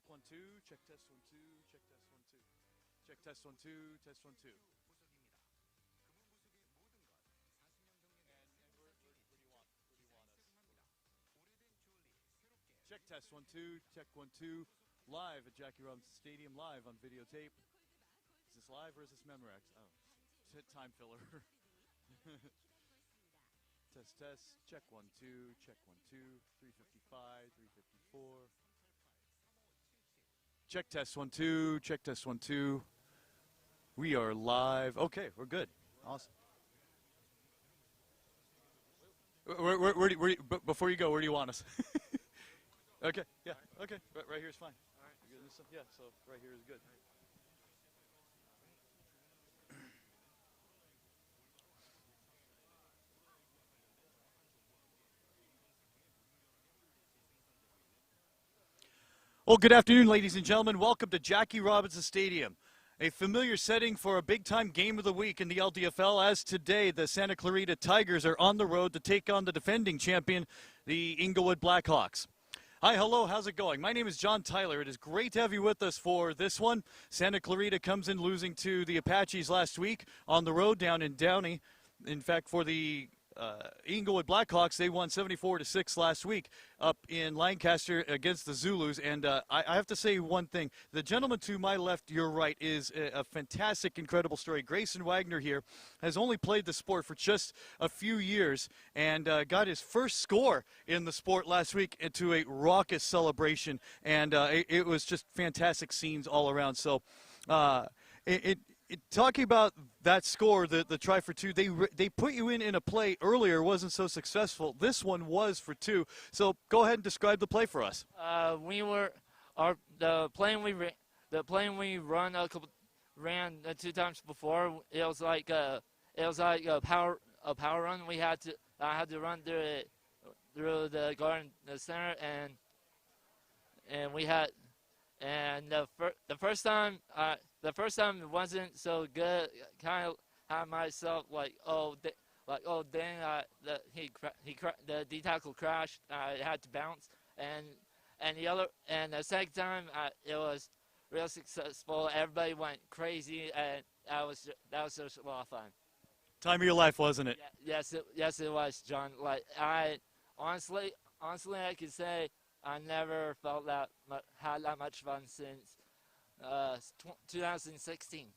Check 1 2. Check test 1 2. Check test 1 2. Check test 1 2. Test 1 2. And where do you want? Where do you want us? Check test 1 2. Check 1 2. Live at Jackie Robinson Stadium. Live on videotape. Is this live or is this Memorex? Oh, time filler. Test test. Check 1 2. Check 1 2. 355. 354. Check test 1 2. Check test 1 2. We are live. Okay, we're good. Awesome. Before you go, where do you want us? Okay, yeah, okay. Right here is fine. All right. Yeah, so right here is good. Well, good afternoon, ladies and gentlemen. Welcome to Jackie Robinson Stadium, a familiar setting for a big-time game of the week in the LDFL, as today the Santa Clarita Tigers are on the road to take on the defending champion, the Inglewood Blackhawks. Hi, hello, how's it going? My name is John Tyler. It is great to have you with us for this one. Santa Clarita comes in losing to the Apaches last week on the road down in Downey. In fact, for the Inglewood Blackhawks, they won 74-6 last week up in Lancaster against the Zulus. And I have to say one thing. The gentleman to my left, your right, is a fantastic, incredible story. Grayson Wagner here has only played the sport for just a few years and got his first score in the sport last week to a raucous celebration. And it was just fantastic scenes all around. So talking about that score, the try for two, they put you in a play earlier, wasn't so successful. This one was for two. So go ahead and describe the play for us. The plane we ran 2 times before. It was like a power run. I had to run through the garden, the center, and the first time it wasn't so good. Kind of had myself like, dang, the D tackle crashed. I had to bounce, and the second time it was real successful. Everybody went crazy, and that was just a lot of fun. Time of your life, wasn't it? Yes, it was, John. Like honestly, I could say I never had that much fun since 2016.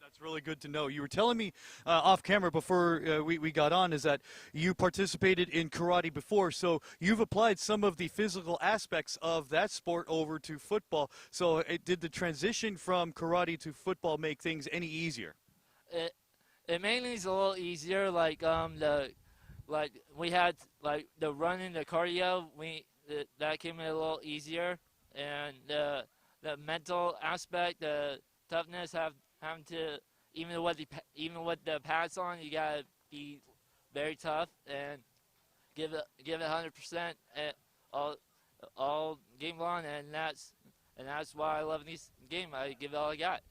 That's really good to know. You were telling me off camera before we got on is that you participated in karate before, so you've applied some of the physical aspects of that sport over to football. So did the transition from karate to football make things any easier? It made things a little easier. We had the running, the cardio. That came in a little easier, and the mental aspect, the toughness, having to even with the pads on, you gotta be very tough and give it 100% all game long, and that's why I love this game. I give it all I got.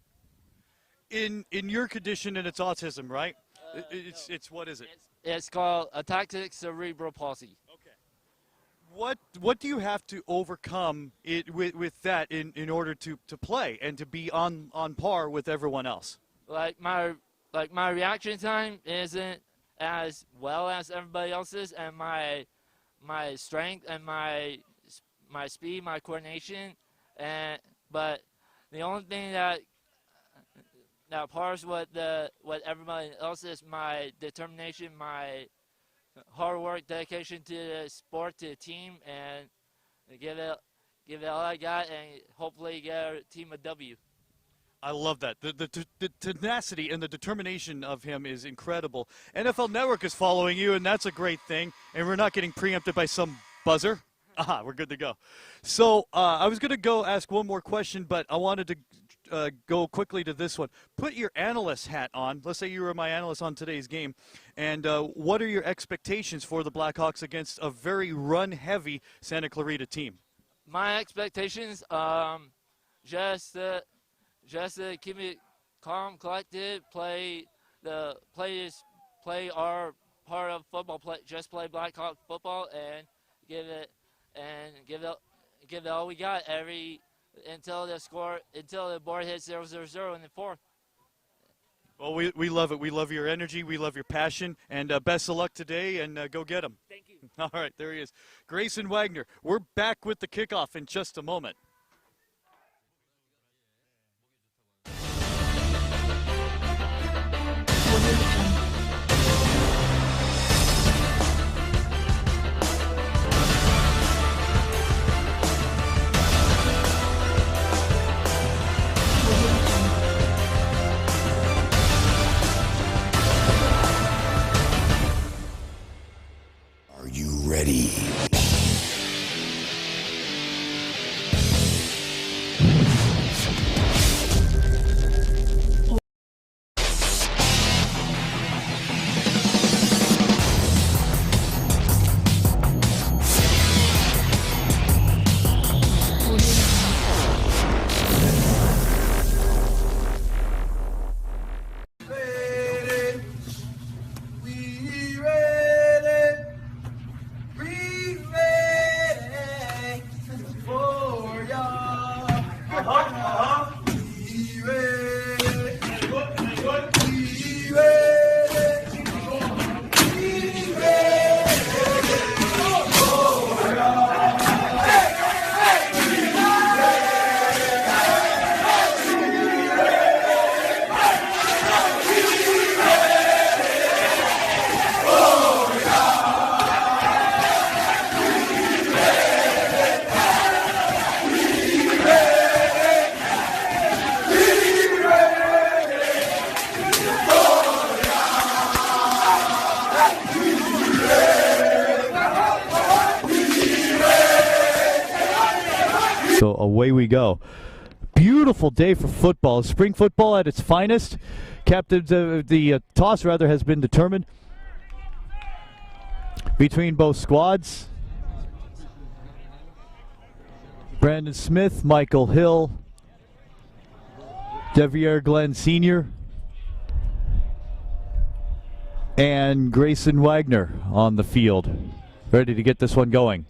In your condition, and it's autism, right? It's what is it? It's called ataxic cerebral palsy. What do you have to overcome with that in order to play and to be on par with everyone else? Like my reaction time isn't as well as everybody else's, and my strength and my speed, my coordination, but the only thing that pars what everybody else is my determination, my hard work, dedication to the sport, to the team, and give it all I got, and hopefully get our team a W. I love that. The tenacity and the determination of him is incredible. NFL Network is following you, and that's a great thing. And we're not getting preempted by some buzzer. Aha, we're good to go. So I was going to go ask one more question, but I wanted to go quickly to this one. Put your analyst hat on. Let's say you were my analyst on today's game. And what are your expectations for the Blackhawks against a very run-heavy Santa Clarita team? My expectations, just to keep it calm, collected, play our part of football, just play Blackhawk football, and give give it all we got until the board hits 0-0-0 in the fourth. Well, we love it. We love your energy. We love your passion. And best of luck today, and go get them. Thank you. All right, there he is. Grayson Wagner. We're back with the kickoff in just a moment. Are you ready? So away we go. Beautiful day for football. Spring football at its finest. The toss rather has been determined between both squads. Brandon Smith, Michael Hill, Devier Glenn Sr., and Grayson Wagner on the field, ready to get this one going.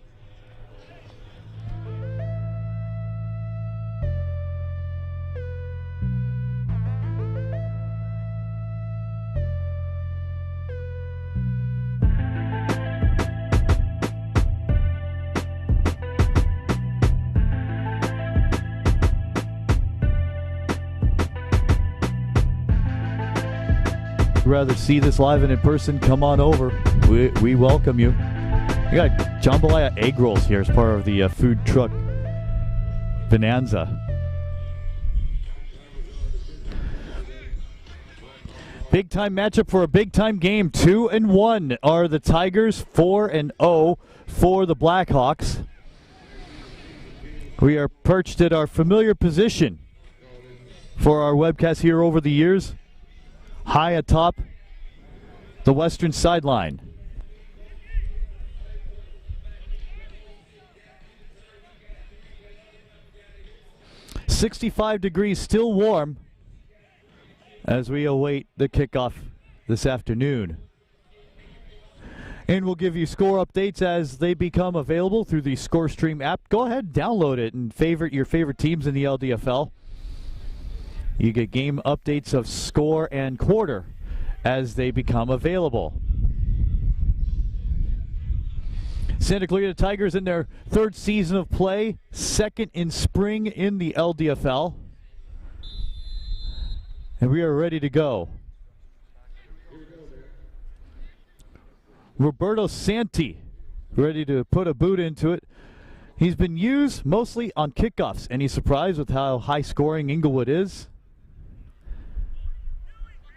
Rather see this live and in person, come on over. We welcome you. We got jambalaya egg rolls here as part of the food truck bonanza. Big time matchup for a big time game. 2-1 are the Tigers, 4-0 for the Blackhawks. We are perched at our familiar position for our webcast here over the years, high atop the western sideline. .65 degrees, still warm as we await the kickoff this afternoon. And we'll give you score updates as they become available through the ScoreStream app. Go ahead, download it, and favorite your favorite teams in the LDFL. You get game updates of score and quarter as they become available. Santa Clarita Tigers in their third season of play, second in spring in the LDFL. And we are ready to go. Roberto Santi, ready to put a boot into it. He's been used mostly on kickoffs. Any surprise with how high scoring Inglewood is?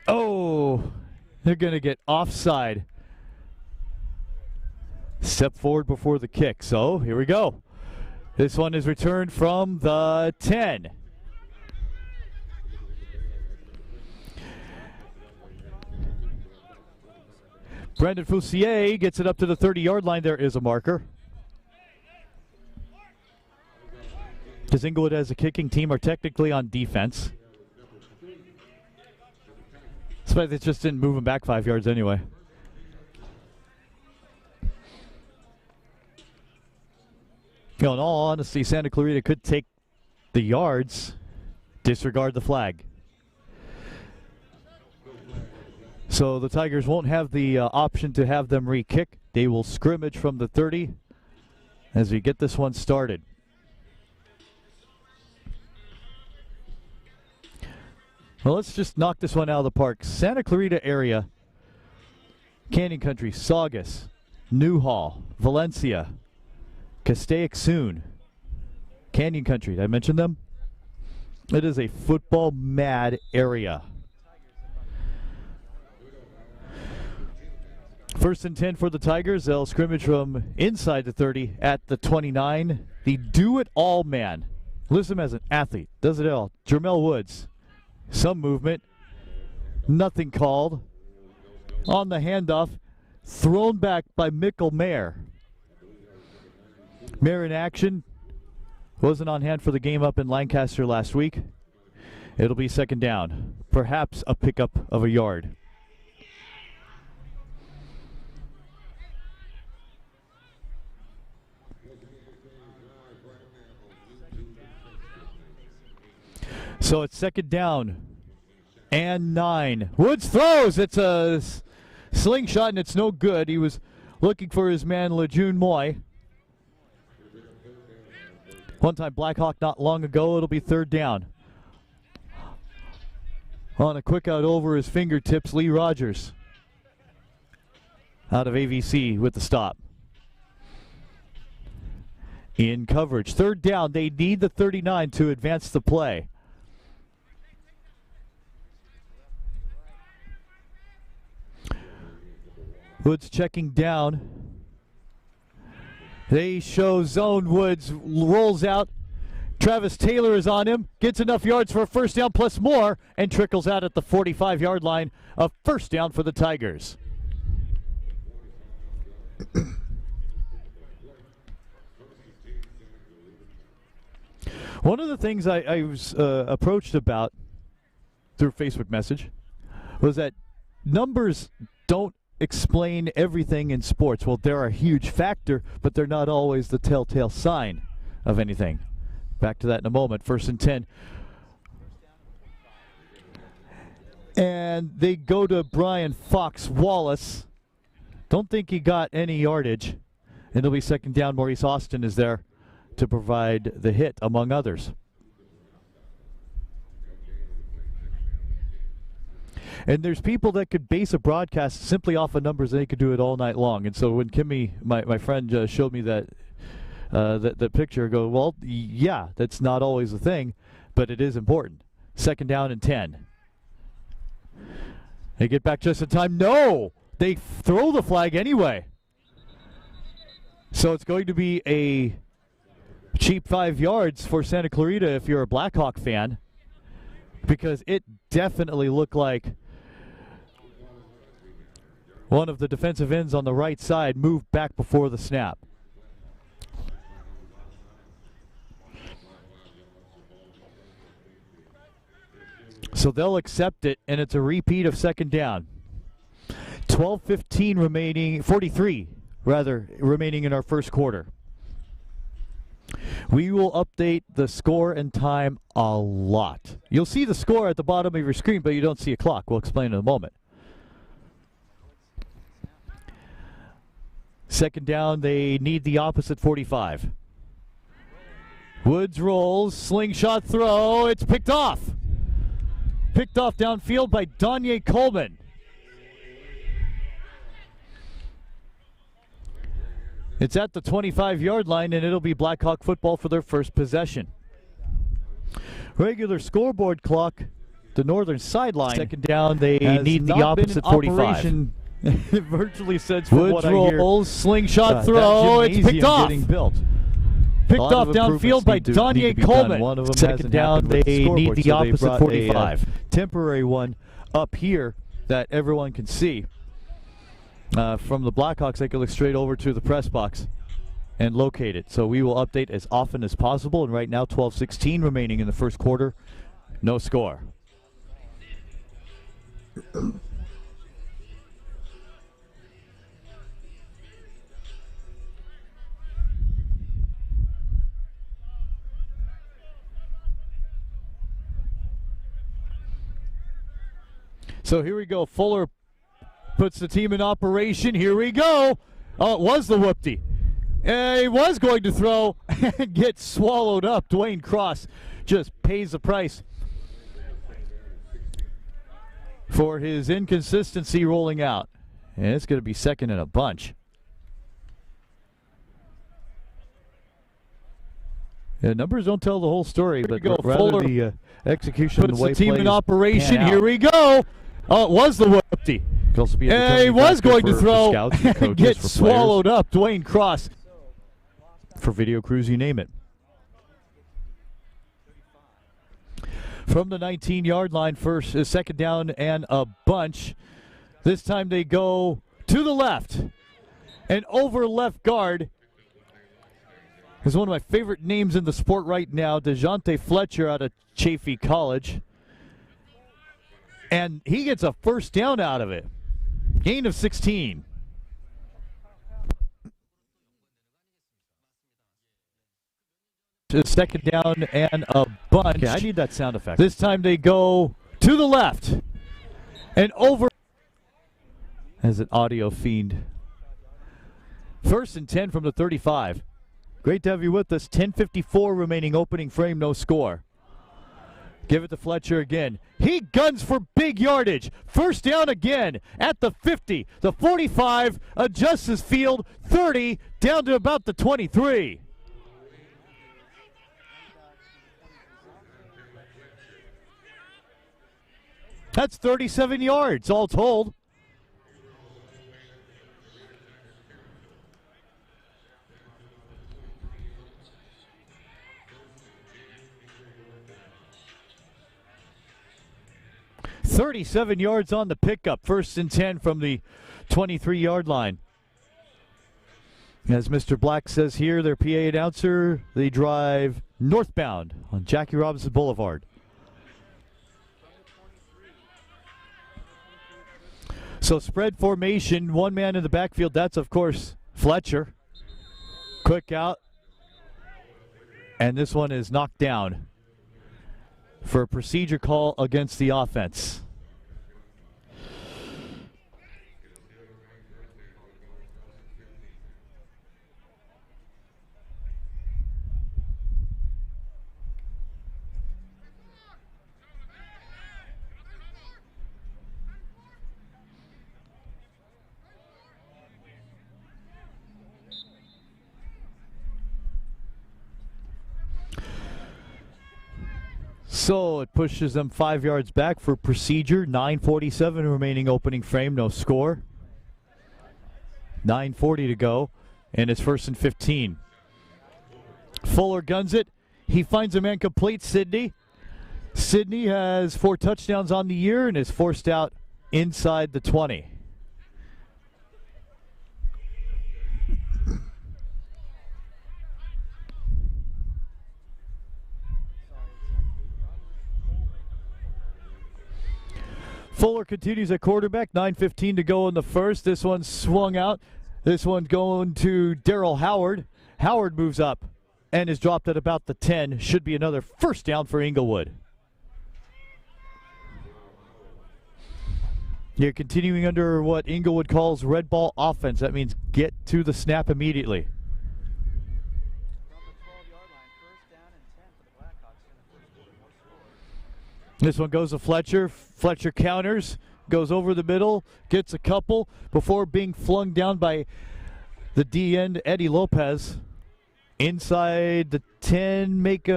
Oh, they're going to get offside. Step forward before the kick. So here we go. This one is returned from the 10. Brandon Foussier gets it up to the 30-yard line. There is a marker. Because Inglewood as a kicking team are technically on defense. But it just didn't move him back 5 yards anyway. You know, in all honesty, Santa Clarita could take the yards, disregard the flag. So the Tigers won't have the option to have them re-kick. They will scrimmage from the 30 as we get this one started. Well, let's just knock this one out of the park. Santa Clarita area, Canyon Country, Saugus, Newhall, Valencia, Castaic-Soon, Canyon Country. Did I mention them? It is a football mad area. First and 10 for the Tigers. They'll scrimmage from inside the 30 at the 29. The do-it-all man. List him as an athlete. Does it all. Jermel Woods. Some movement. Nothing called. On the handoff. Thrown back by Mikkel Mayer. Mayer in action. Wasn't on hand for the game up in Lancaster last week. It'll be second down. Perhaps a pickup of a yard. So it's second down and 9. Woods throws. It's a slingshot and it's no good. He was looking for his man Lejeune Moy. One-time Blackhawk not long ago. It'll be third down. On a quick out over his fingertips, Lee Rogers out of AVC with the stop. In coverage. Third down. They need the 39 to advance the play. Woods checking down. They show zone. Woods rolls out. Travis Taylor is on him. Gets enough yards for a first down plus more and trickles out at the 45-yard line. A first down for the Tigers. One of the things I was approached about through Facebook message was that numbers don't explain everything in sports. Well, they're a huge factor, but they're not always the telltale sign of anything. Back to that in a moment. First and 10. And they go to Brian Fox Wallace. Don't think he got any yardage. And it'll be second down. Maurice Austin is there to provide the hit, among others. And there's people that could base a broadcast simply off of numbers, and they could do it all night long. And so when Kimmy, my friend, showed me that that picture, I go, well, yeah, that's not always a thing, but it is important. Second down and 10. They get back just in time. No! They throw the flag anyway. So it's going to be a cheap 5 yards for Santa Clarita if you're a Blackhawk fan, because it definitely looked like one of the defensive ends on the right side moved back before the snap. So they'll accept it, and it's a repeat of second down. 12:15 remaining, 43 rather, remaining in our first quarter. We will update the score and time a lot. You'll see the score at the bottom of your screen, but you don't see a clock. We'll explain in a moment. Second down, they need the opposite 45. Woods rolls, slingshot throw, it's picked off. Picked off downfield by Danye Coleman. It's at the 25-yard line, and it'll be Blackhawk football for their first possession. Regular scoreboard clock, the northern sideline. Second down, they need the opposite 45. Virtually since from what I hear. Woods slingshot throw, it's picked off. Built. Picked off downfield by Danye Coleman. Second down, they need the opposite 45. Temporary one up here that everyone can see. From the Blackhawks, they can look straight over to the press box and locate it. So we will update as often as possible. And right now, 12:16 remaining in the first quarter. No score. So here we go. Fuller puts the team in operation. Here we go. Oh, it was the whoopty. He was going to throw and get swallowed up. Dwayne Cross just pays the price for his inconsistency rolling out. And it's going to be second in a bunch. Yeah, numbers don't tell the whole story, but rather the execution puts of the way the team in operation. Here we go. Oh, it was the whoopty. He was going to throw and get swallowed up. Dwayne Cross. For video crews, you name it. From the 19-yard line, second down and a bunch. This time they go to the left and over left guard. Is one of my favorite names in the sport right now, DeJounte Fletcher out of Chaffey College. And he gets a first down out of it. Gain of 16. Second down and a bunch. Okay, I need that sound effect. This time they go to the left and over. As an audio fiend. First and 10 from the 35. Great to have you with us. 10:54 remaining opening frame, no score. Give it to Fletcher again. He guns for big yardage. First down again at the 50. The 45 adjusts his field. 30 down to about the 23. That's 37 yards all told. .37 yards on the pickup. First and 10 from the 23-yard line. As Mr. Black says here, their PA announcer, they drive northbound on Jackie Robinson Boulevard. So spread formation, one man in the backfield. That's, of course, Fletcher. Quick out. And this one is knocked down for a procedure call against the offense. So it pushes them 5 yards back for procedure. 9:47 remaining opening frame, no score. 9:40 to go, and it's first and 15. Fuller guns it. He finds a man complete, Sidney. Sidney has 4 touchdowns on the year and is forced out inside the 20. Fuller continues at quarterback. 9:15 to go in the first. This one swung out. This one going to Darrell Howard. Howard moves up and is dropped at about the 10. Should be another first down for Inglewood. You're continuing under what Inglewood calls red ball offense. That means get to the snap immediately. This one goes to Fletcher. Fletcher counters, goes over the middle, gets a couple before being flung down by the D end, Eddie Lopez. Inside the 10, make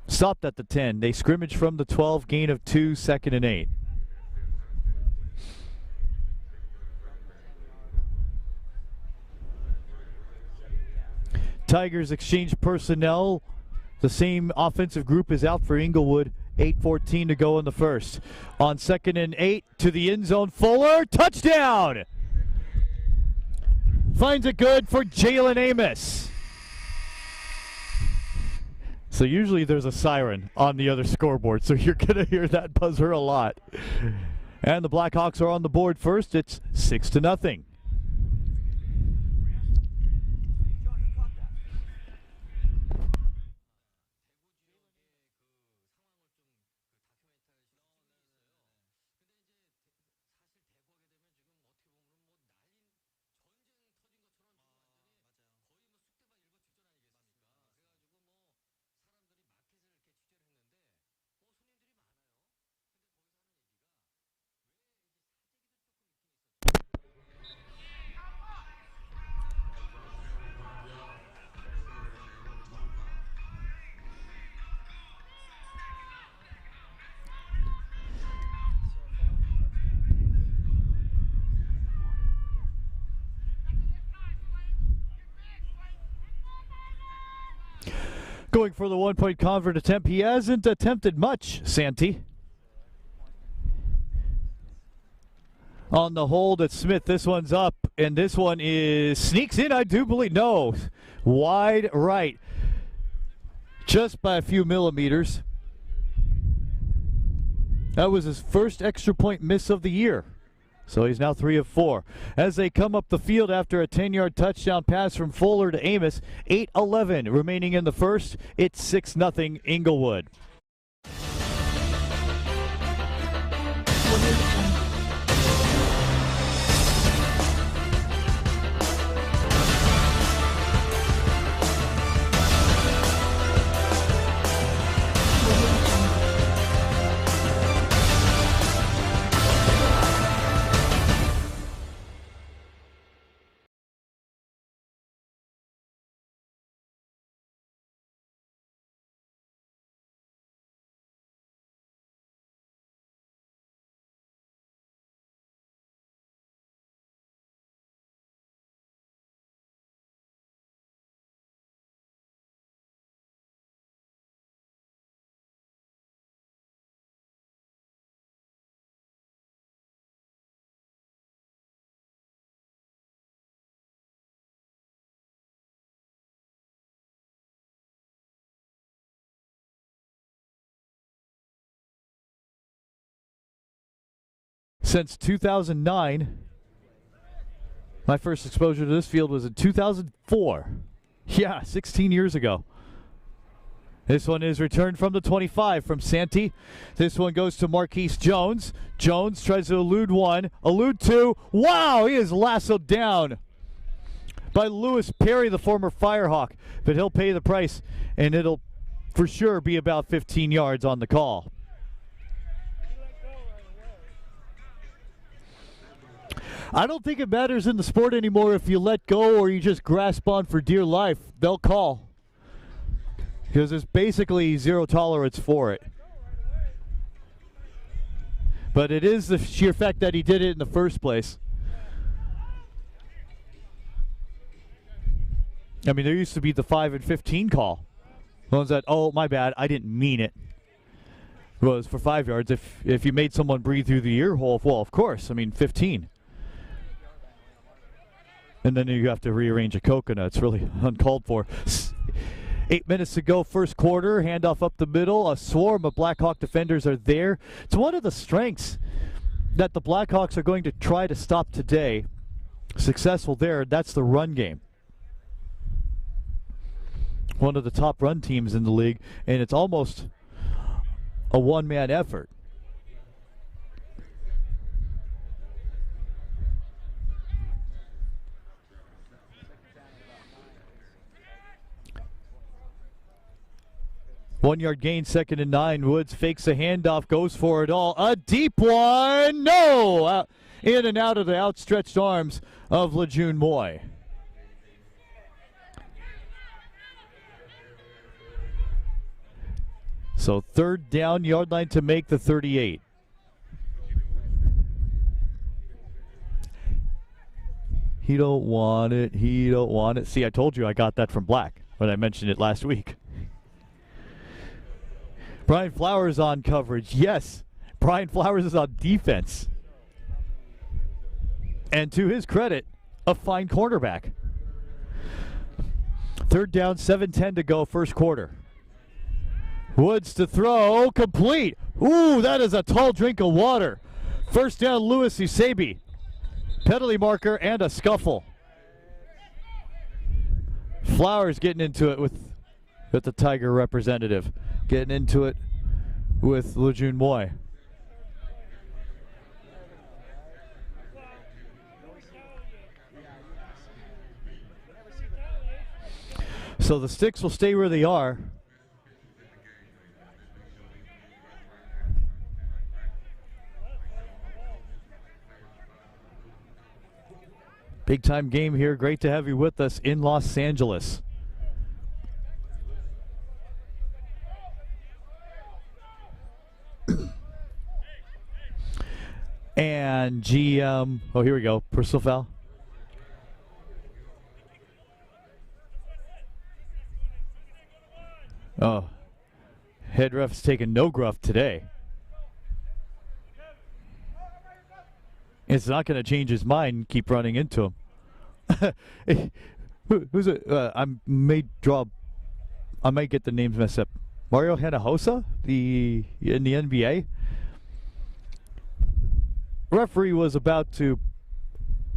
stopped at the 10. They scrimmage from the 12, gain of 2, second and 8. Tigers exchange personnel. The same offensive group is out for Inglewood. 8:14 to go in the first. On second and 8 to the end zone. Fuller, touchdown! Finds it good for Jalen Amos. So usually there's a siren on the other scoreboard, so you're going to hear that buzzer a lot. And the Blackhawks are on the board first. It's 6-0. Going for the one-point convert attempt. He hasn't attempted much, Santee. On the hold at Smith, this one's up, and this one sneaks in, I do believe. No, wide right. Just by a few millimeters. That was his first extra point miss of the year. So he's now 3 of 4. As they come up the field after a 10-yard touchdown pass from Fuller to Amos, 8:11 remaining in the first. It's 6-0 Inglewood. Since 2009, my first exposure to this field was in 2004. Yeah, 16 years ago. This one is returned from the 25 from Santee. This one goes to Marquise Jones. Jones tries to elude one, elude two. Wow, he is lassoed down by Lewis Perry, the former Firehawk. But he'll pay the price, and it'll for sure be about 15 yards on the call. I don't think it matters in the sport anymore if you let go or you just grasp on for dear life. They'll call. Because there's basically zero tolerance for it. But it is the sheer fact that he did it in the first place. I mean, there used to be the 5 and 15 call. The ones that, oh, my bad, I didn't mean it. It was for 5 yards. If you made someone breathe through the ear hole, well, of course. I mean, 15. And then you have to rearrange a coconut. It's really uncalled for. 8 minutes to go, first quarter. Handoff up the middle. A swarm of Blackhawk defenders are there. It's one of the strengths that the Blackhawks are going to try to stop today. Successful there. That's the run game. One of the top run teams in the league, and it's almost a one-man effort. One-yard gain, 2nd and 9. Woods fakes a handoff, goes for it all. A deep one. No! In and out of the outstretched arms of Lejeune Moy. So 3rd down, yard line to make the 38. He don't want it. He don't want it. See, I told you I got that from Black when I mentioned it last week. Brian Flowers on coverage. Yes, Brian Flowers is on defense. And to his credit, a fine cornerback. 3rd down, 7:10 to go, first quarter. Woods to throw, complete. Ooh, that is a tall drink of water. First down, Louis Usabi. Penalty marker and a scuffle. Flowers getting into it with the Tiger representative. Getting into it with Lejeune Moy. So the sticks will stay where they are. Big time game here. Great to have you with us in Los Angeles. And GM, oh, here we go. Personal foul. Oh, head ref's taking no gruff today. It's not going to change his mind and keep running into him. Who's it? I might get the names messed up. Mario Hinojosa, in the NBA. Referee was about to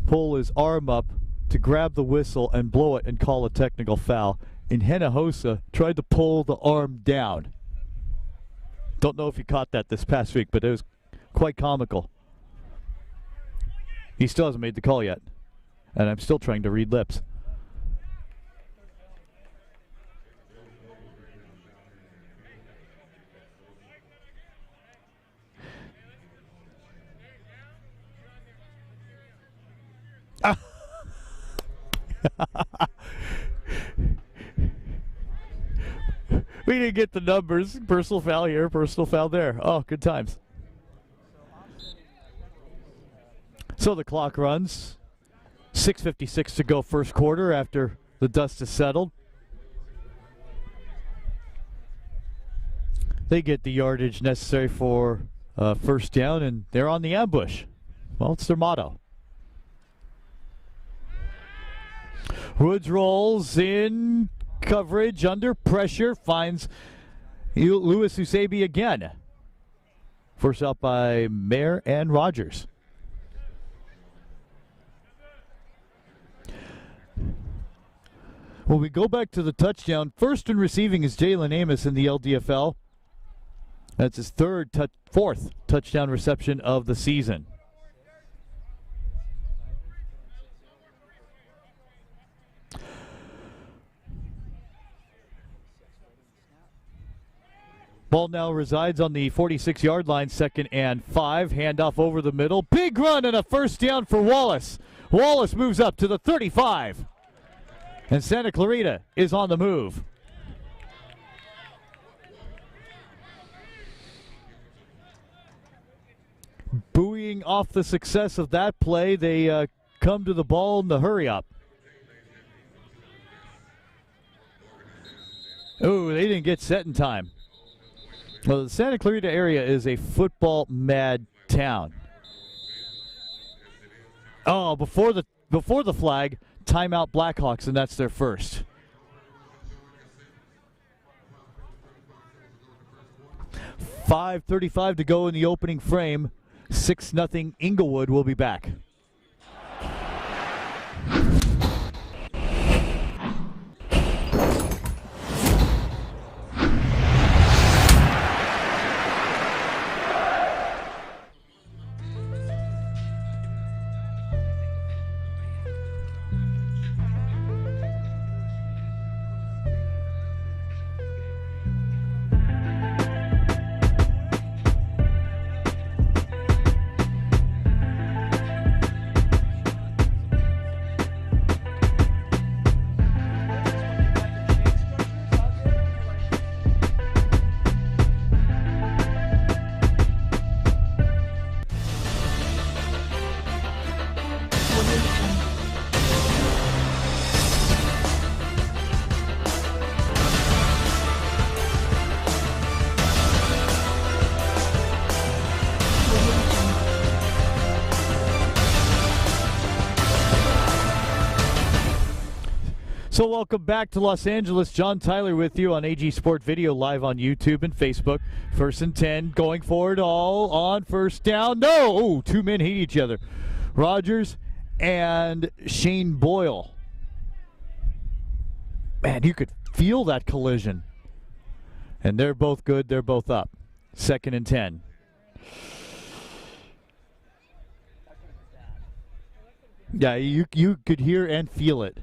pull his arm up to grab the whistle and blow it and call a technical foul. And Hinojosa tried to pull the arm down. Don't know if you caught that this past week, but it was quite comical. He still hasn't made the call yet. And I'm still trying to read lips. We didn't get the numbers. Personal foul here, personal foul there. Oh, good times. So the clock runs. 6:56 to go first quarter after the dust has settled. They get the yardage necessary for first down, and they're on the ambush. Well, it's their motto. Woods rolls in coverage, under pressure, finds Louis Usabi again. Forced out by Mayer and Rogers. When we go back to the touchdown, first in receiving is Jalen Amos in the LDFL. That's his fourth touchdown reception of the season. Ball now resides on the 46-yard line, 2nd and 5. Handoff over the middle. Big run and a first down for Wallace. Wallace moves up to the 35. And Santa Clarita is on the move. Buoying off the success of that play, they come to the ball in the hurry-up. Oh, they didn't get set in time. Well, the Santa Clarita area is a football-mad town. Oh, before the flag, timeout Blackhawks, and that's their first. .5:35 to go in the opening frame. 6-0 Inglewood will be back. So welcome back to Los Angeles. John Tyler with you on AG Sport Video, live on YouTube and Facebook. 1st and 10, going forward, all on first down. No! Oh, two men hate each other. Rogers and Shane Boyle. Man, you could feel that collision. And they're both good. They're both up. 2nd and 10. Yeah, you could hear and feel it.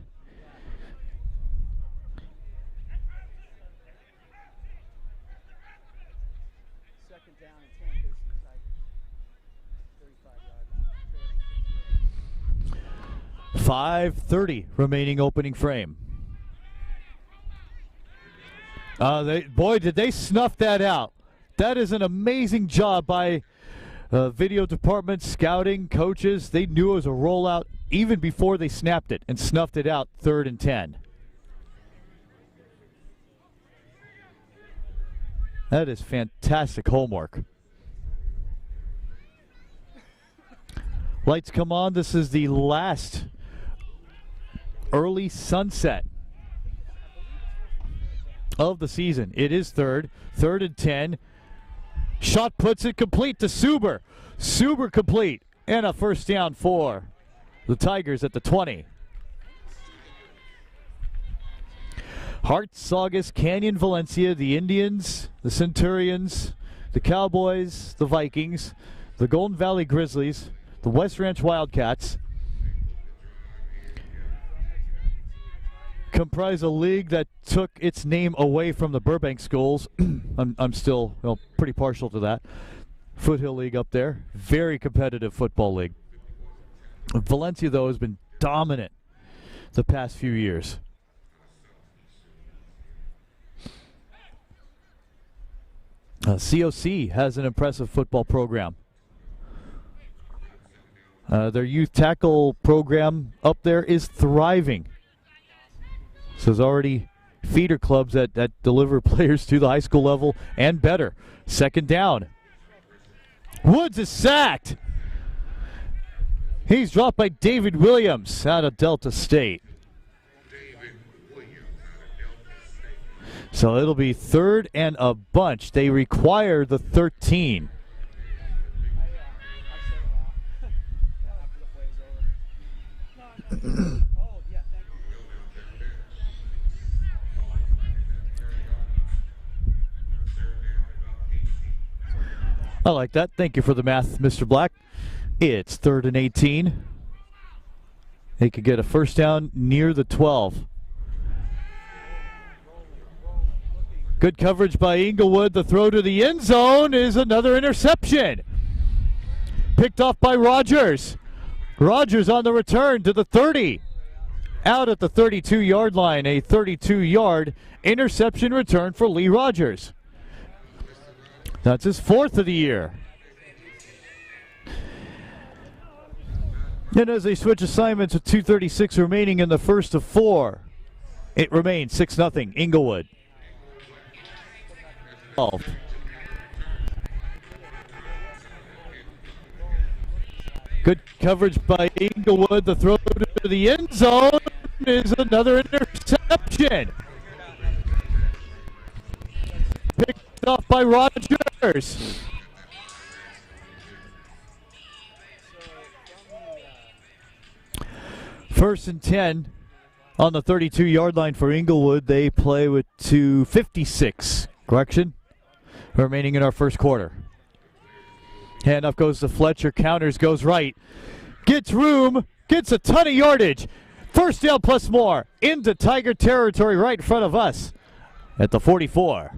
.5:30 remaining opening frame. Boy, did they snuff that out. That is an amazing job by video department, scouting, coaches. They knew it was a rollout even before they snapped it and snuffed it out. 3rd and 10. That is fantastic homework. Lights come on. This is the last early sunset of the season. It is third and 10. Shot puts it complete to Suber. Suber complete. And a first down for the Tigers at the 20. Hart, Saugus, Canyon, Valencia, the Indians, the Centurions, the Cowboys, the Vikings, the Golden Valley Grizzlies, the West Ranch Wildcats comprise a league that took its name away from the Burbank schools. I'm still pretty partial to that. Foothill League up there. Very competitive football league. Valencia, though, has been dominant the past few years. COC has an impressive football program. Their youth tackle program up there is thriving. So there's already feeder clubs that deliver players to the high school level and better. Second down. Woods is sacked. He's dropped by David Williams out of Delta State. So it'll be third and a bunch. They require the 13. I like that. Thank you for the math, Mr. Black. It's third and 18. They could get a first down near the 12. Good coverage by Inglewood. The throw to the end zone is another interception. Picked off by Rogers. Rogers on the return to the 30. Out at the 32-yard line. A 32-yard interception return for Lee Rogers. That's his fourth of the year. And as they switch assignments with 2:36 remaining in the first of four, it remains 6-0 Inglewood. Good coverage by Inglewood. The throw to the end zone is another interception. Picked off by Rogers. First and 10 on the 32-yard line for Inglewood. They play with 2:56. Correction. Remaining in our first quarter. Handoff goes to Fletcher. Counters, goes right. Gets room. Gets a ton of yardage. First down plus more. Into Tiger territory right in front of us at the 44.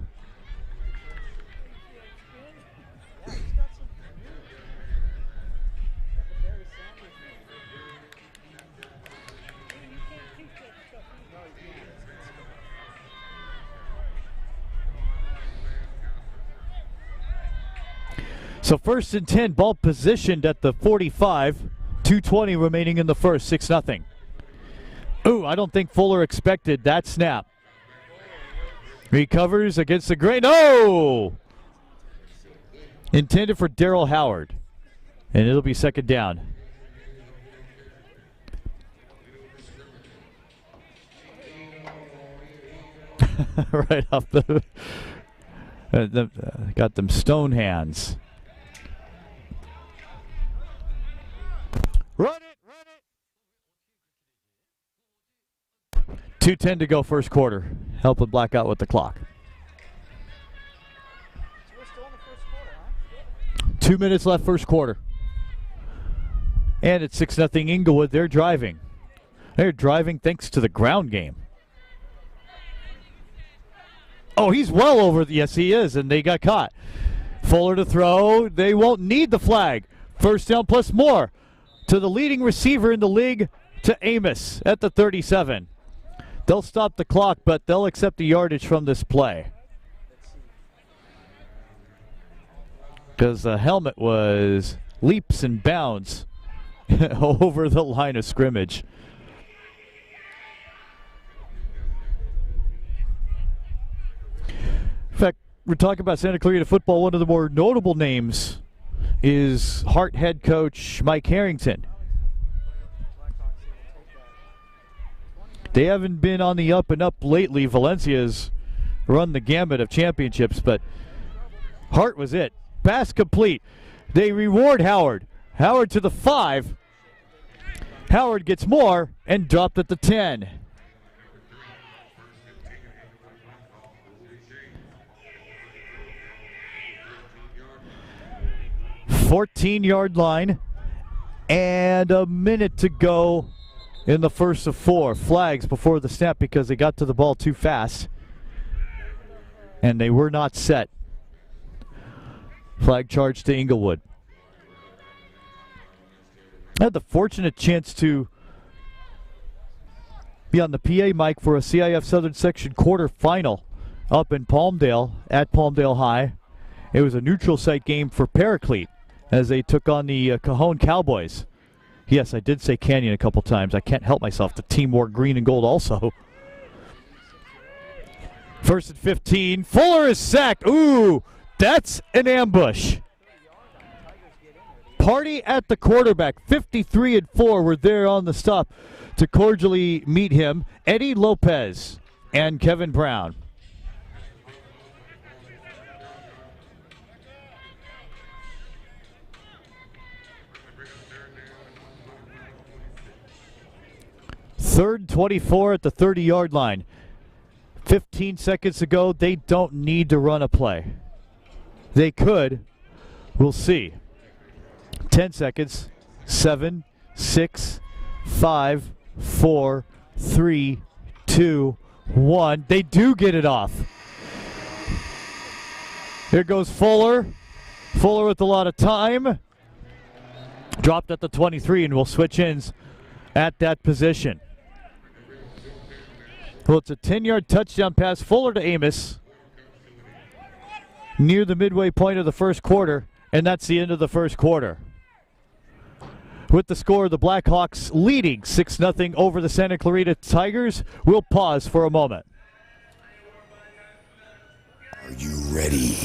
So first and 10, ball positioned at the 45. 2:20 remaining in the first, 6-0. Ooh, I don't think Fuller expected that snap. Recovers against the grain. No! Intended for Darrell Howard. And it'll be second down. Right off the... got them stone hands. Run it! 2:10 to go first quarter. Helping Black out with the clock. So we're still in the first quarter, huh? 2 minutes left first quarter. And it's 6-0 Inglewood. They're driving. They're driving thanks to the ground game. Oh, he's well over. Yes, he is. And they got caught. Fuller to throw. They won't need the flag. First down plus more. To the leading receiver in the league, to Amos at the 37. They'll stop the clock, but they'll accept the yardage from this play. Because the helmet was leaps and bounds over the line of scrimmage. In fact, we're talking about Santa Clarita football, one of the more notable names is Hart head coach Mike Harrington. They haven't been on the up and up lately. Valencia's run the gamut of championships, but Hart was it. Pass complete. They reward Howard. Howard to the 5. Howard gets more and dropped at the 10. $14-yard line and a minute to go in the first of 4. Flags before the snap because they got to the ball too fast and they were not set. Flag charge to Inglewood. I had the fortunate chance to be on the PA mic for a CIF Southern Section quarterfinal up in Palmdale at Palmdale High. It was a neutral site game for Paraclete as they took on the Cajon Cowboys. Yes, I did say Canyon a couple times. I can't help myself. The team wore green and gold also. First and 15. Fuller is sacked. Ooh, that's an ambush. Party at the quarterback. 53 and 4 were there on the stop to cordially meet him. Eddie Lopez and Kevin Brown. Third and 24 at the 30-yard line. 15 seconds to go. They don't need to run a play. They could. We'll see. 10 seconds. 7, 6, 5, 4, 3, 2, 1. They do get it off. Here goes Fuller. Fuller with a lot of time. Dropped at the 23, and we'll switch ends at that position. Well, it's a 10-yard touchdown pass. Fuller to Amos near the midway point of the first quarter, and that's the end of the first quarter. With the score, the Blackhawks leading 6-0 over the Santa Clarita Tigers. We'll pause for a moment. Are you ready?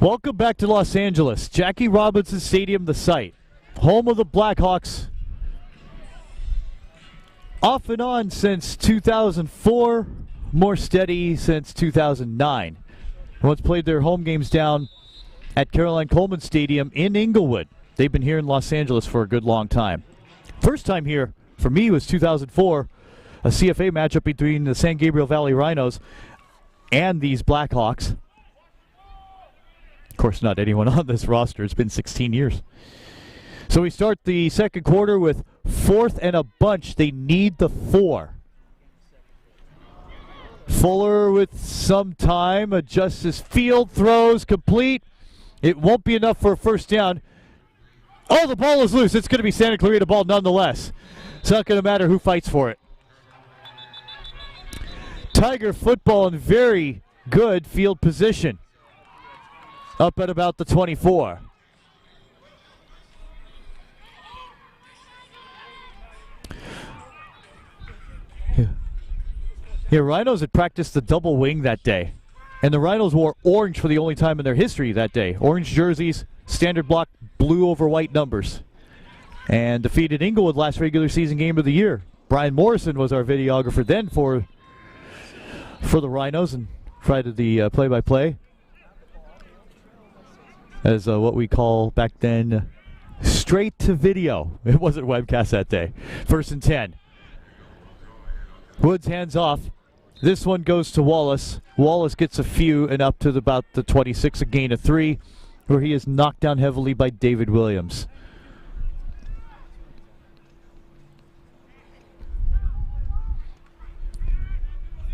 Welcome back to Los Angeles. Jackie Robinson Stadium, the site. Home of the Blackhawks. Off and on since 2004. More steady since 2009. Once played their home games down at Caroline Coleman Stadium in Inglewood. They've been here in Los Angeles for a good long time. First time here for me was 2004. A CFA matchup between the San Gabriel Valley Rhinos and these Blackhawks. Of course, not anyone on this roster. It's been 16 years. So we start the second quarter with 4th and a bunch. They need the 4. Fuller with some time. Adjusts his field. Throws complete. It won't be enough for a first down. Oh, the ball is loose. It's going to be Santa Clarita ball nonetheless. It's not going to matter who fights for it. Tiger football in very good field position. Up at about the 24. Yeah, Rhinos had practiced the double wing that day. And the Rhinos wore orange for the only time in their history that day. Orange jerseys, standard block, blue over white numbers. And defeated Inglewood last regular season game of the year. Brian Morrison was our videographer then for the Rhinos. And provided the play-by-play. As what we call back then straight to video. It wasn't webcast that day. 1st and 10. Woods hands off. This one goes to Wallace. Wallace gets a few and up to about the 26, a gain of 3, where he is knocked down heavily by David Williams.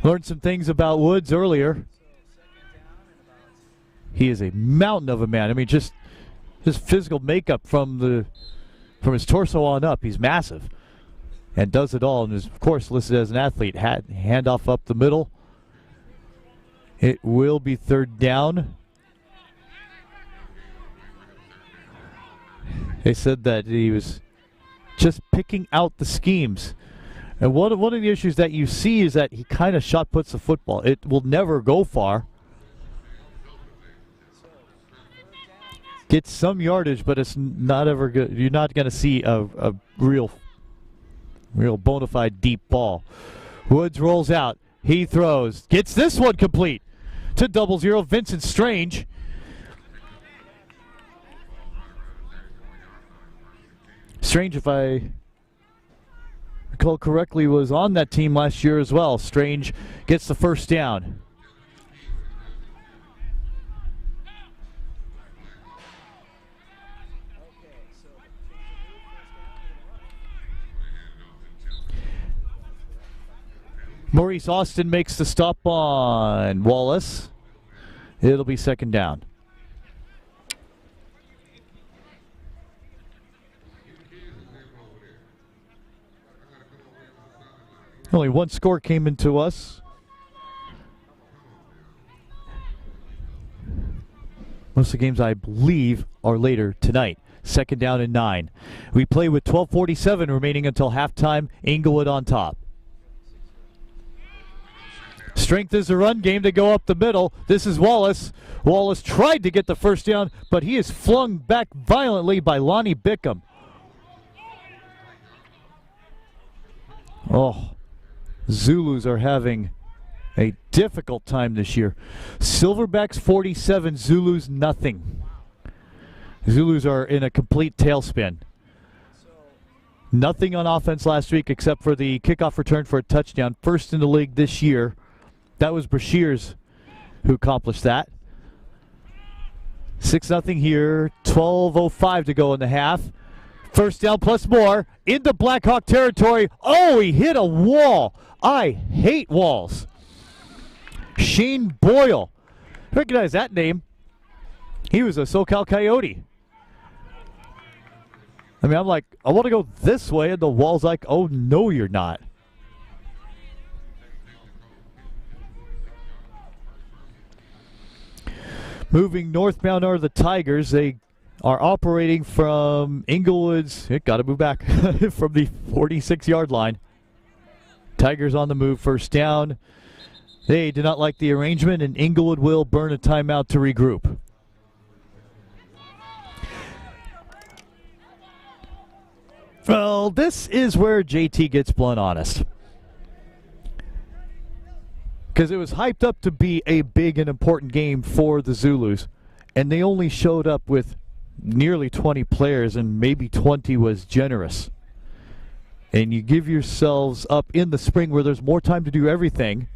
Learned some things about Woods earlier. He is a mountain of a man. I mean, just his physical makeup from his torso on up, he's massive and does it all, and is of course listed as an athlete. Handoff up the middle. It will be 3rd down. They said that he was just picking out the schemes. And one of the issues that you see is that he kind of shot puts the football. It will never go far. Gets some yardage, but it's not ever good. You're not going to see a real bona fide deep ball. Woods rolls out. He throws. Gets this one complete to 0-0. Vincent Strange. Strange, if I recall correctly, was on that team last year as well. Strange gets the 1st down. Maurice Austin makes the stop on Wallace. It'll be 2nd down. Only one score came into us. Most of the games, I believe, are later tonight. 2nd down and 9. We play with 12:47 remaining until halftime. Inglewood on top. Strength is a run game to go up the middle. This is Wallace. Wallace tried to get the 1st down, but he is flung back violently by Lonnie Bickham. Oh, Zulus are having a difficult time this year. Silverbacks 47, Zulus nothing. Zulus are in a complete tailspin. Nothing on offense last week except for the kickoff return for a touchdown. 1st in the league this year. That was Brashears who accomplished that. 6-0 here. 12:05 to go in the half. 1st down plus more into Blackhawk territory. Oh, he hit a wall. I hate walls. Shane Boyle. Recognize that name. He was a SoCal Coyote. I mean, I'm like, I want to go this way, and the wall's like, oh, no, you're not. Moving northbound are the Tigers. They are operating from Inglewood's, got to move back, from the 46-yard line. Tigers on the move, 1st down. They do not like the arrangement, and Inglewood will burn a timeout to regroup. Well, this is where JT gets blunt honest. Because it was hyped up to be a big and important game for the Zulus, and they only showed up with nearly 20 players, and maybe 20 was generous. And you give yourselves up in the spring where there's more time to do everything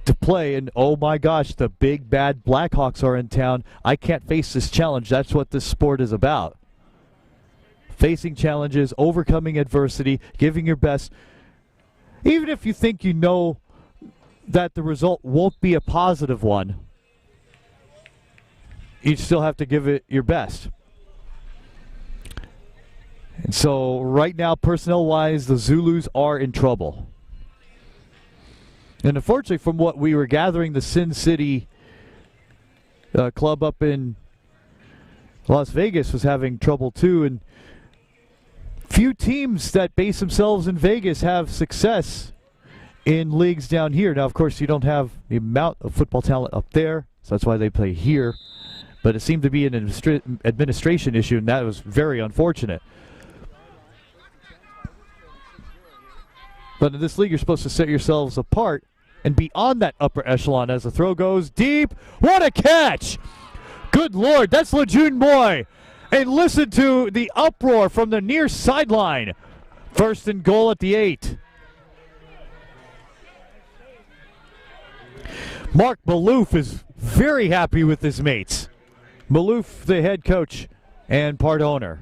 to play, and oh my gosh, the big bad Blackhawks are in town. I can't face this challenge. That's what this sport is about. Facing challenges, overcoming adversity, giving your best. Even if you think you know that the result won't be a positive one, you still have to give it your best. And so right now, personnel-wise, the Zulus are in trouble. And unfortunately, from what we were gathering, the Sin City club up in Las Vegas was having trouble too. And few teams that base themselves in Vegas have success in leagues down here. Now, of course, you don't have the amount of football talent up there, so that's why they play here. But it seemed to be an administration issue, and that was very unfortunate. But in this league, you're supposed to set yourselves apart and beyond that upper echelon as the throw goes deep. What a catch! Good Lord, that's Lejeune Boy. And listen to the uproar from the near sideline. First and goal at the 8. Mark Maloof is very happy with his mates. Maloof, the head coach and part owner.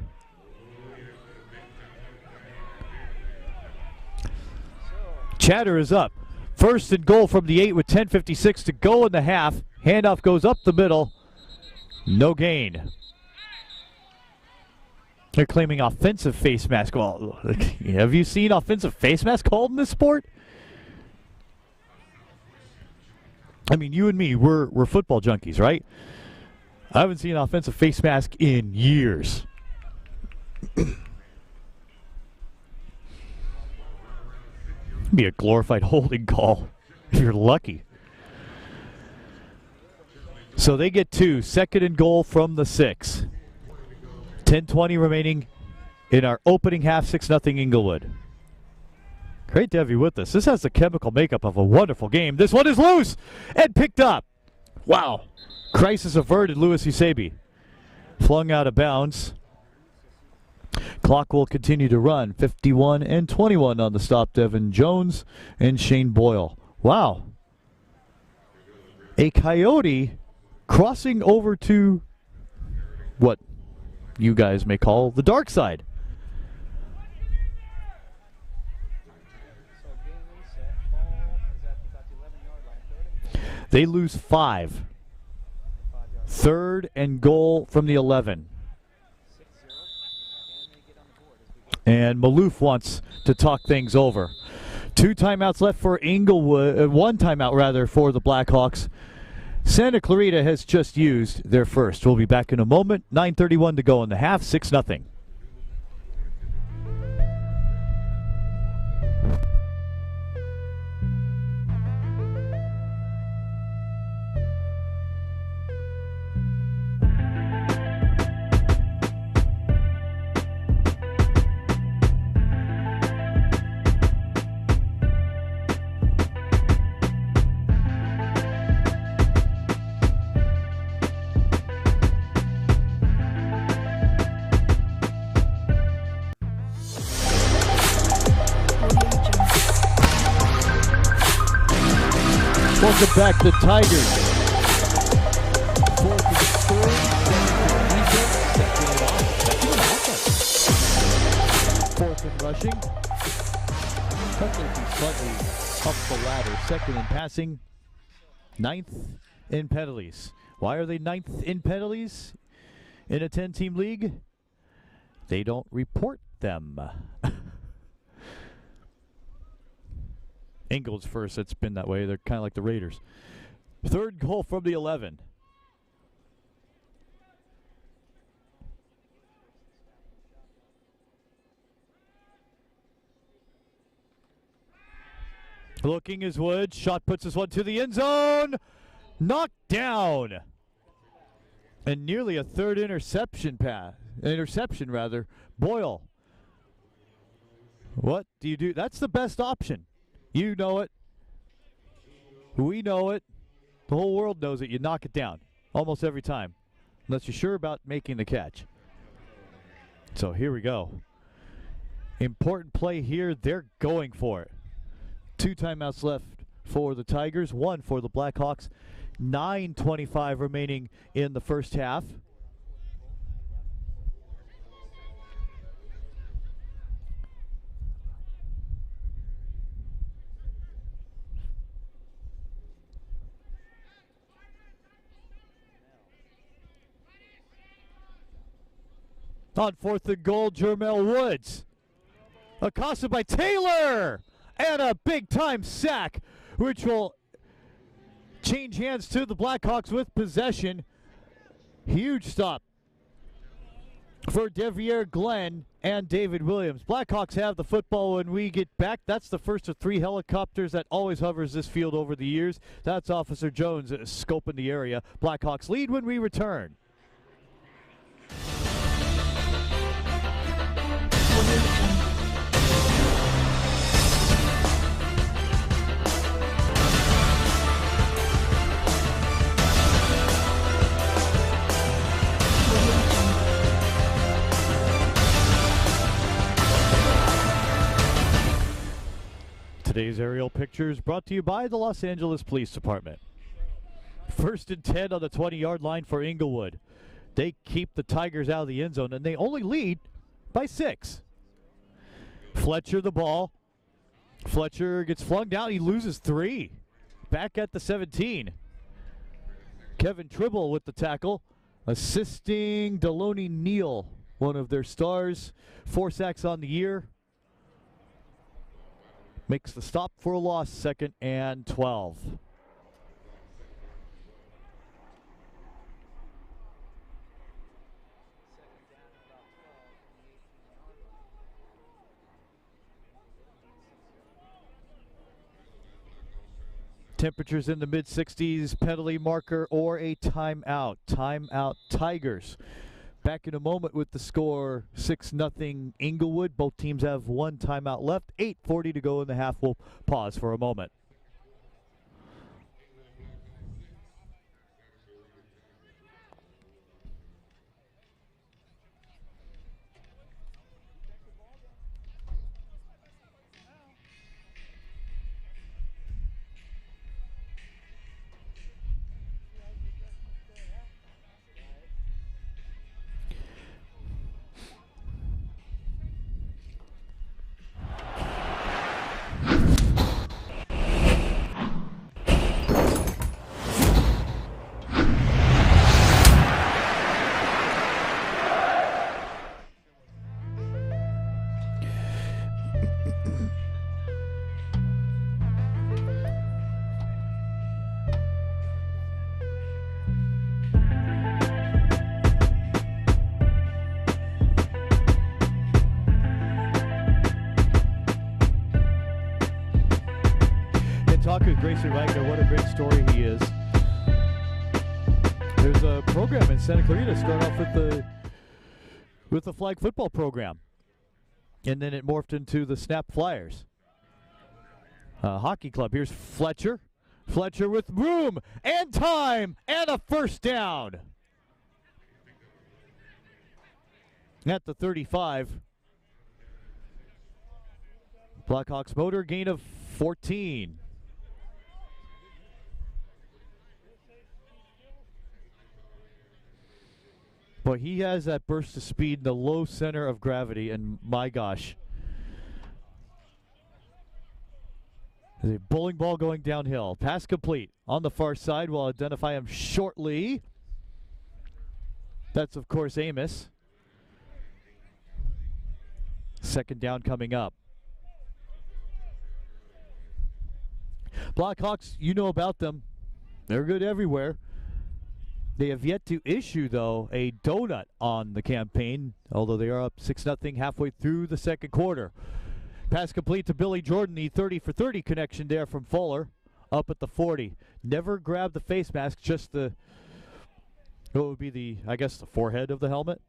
Chatter is up. First and goal from the 8 with 10:56 to go in the half. Handoff goes up the middle. No gain. They're claiming offensive face mask. Well, have you seen offensive face mask called in this sport? I mean, you and me, we're football junkies, right? I haven't seen an offensive face mask in years. Be a glorified holding call if you're lucky. So they get 2. Second and goal from the 6. 10:20 remaining in our opening half. 6-0 Inglewood. Great to have you with us. This has the chemical makeup of a wonderful game. This one is loose and picked up. Wow. Crisis averted. Louis Usabi flung out of bounds. Clock will continue to run. 51-21 on the stop. Devin Jones and Shane Boyle. Wow. A Coyote crossing over to what you guys may call the dark side. So game reset. Ball is at about the 11-yard line. Third and goal. They lose 5. 5 yards. Third and goal from the 11. 6-0. Can they get on the board as we go? And Maloof wants to talk things over. 2 timeouts left for Inglewood. 1 timeout, rather, for the Blackhawks. Santa Clarita has just used their first. We'll be back in a moment. 9:31 to go in the half. 6-0. Welcome back to Tigers. 4th and 3rd. Second and offense. 4th and rushing. Cutler slightly up the ladder. 2nd in passing. 9th in penalties. Why are they 9th in penalties in a 10-team league? They don't report them. Inglewood's first. It's been that way. They're kind of like the Raiders. 3rd goal from the 11. Looking is Wood. Shot puts this one to the end zone. Knocked down. And nearly a 3rd interception pass. Interception, rather. Boyle. What do you do? That's the best option. You know it. We know it. The whole world knows it. You knock it down almost every time, unless you're sure about making the catch. So here we go. Important play here. They're going for it. 2 timeouts left for the Tigers, 1 for the Blackhawks. 9:25 remaining in the first half. On 4th and goal, Jermel Woods. Accosted by Taylor. And a big-time sack, which will change hands to the Blackhawks with possession. Huge stop for Devier Glenn and David Williams. Blackhawks have the football when we get back. That's the first of 3 helicopters that always hovers this field over the years. That's Officer Jones scoping the area. Blackhawks lead when we return. Today's aerial pictures brought to you by the Los Angeles Police Department. 1st and 10 on the 20-yard line for Inglewood. They keep the Tigers out of the end zone, and they only lead by 6. Fletcher the ball. Fletcher gets flung down. He loses 3. Back at the 17. Kevin Tribble with the tackle. Assisting Deloney Neal, one of their stars. 4 sacks on the year. Makes the stop for a loss, 2nd and 12. Temperatures in the mid-60s, penalty marker or a timeout. Timeout Tigers. Back in a moment with the score 6-0 Inglewood. Both teams have 1 timeout left. 8:40 to go in the half. We'll pause for a moment. Talk with Grayson Wagner. What a great story he is. There's a program in Santa Clarita. Start off with the flag football program, and then it morphed into the Snap Flyers hockey club. Here's Fletcher. Fletcher with room and time and a first down at the 35. Blackhawks motor gain of 14. But he has that burst of speed in the low center of gravity, and my gosh. There's a bowling ball going downhill. Pass complete on the far side. We'll identify him shortly. That's, of course, Amos. 2nd down coming up. Blackhawks, you know about them. They're good everywhere. They have yet to issue, though, a donut on the campaign, although they are up 6-0 halfway through the 2nd quarter. Pass complete to Billy Jordan, the 30-for-30 connection there from Fuller, up at the 40. Never grabbed the face mask, just the, what would be the, I guess, the forehead of the helmet.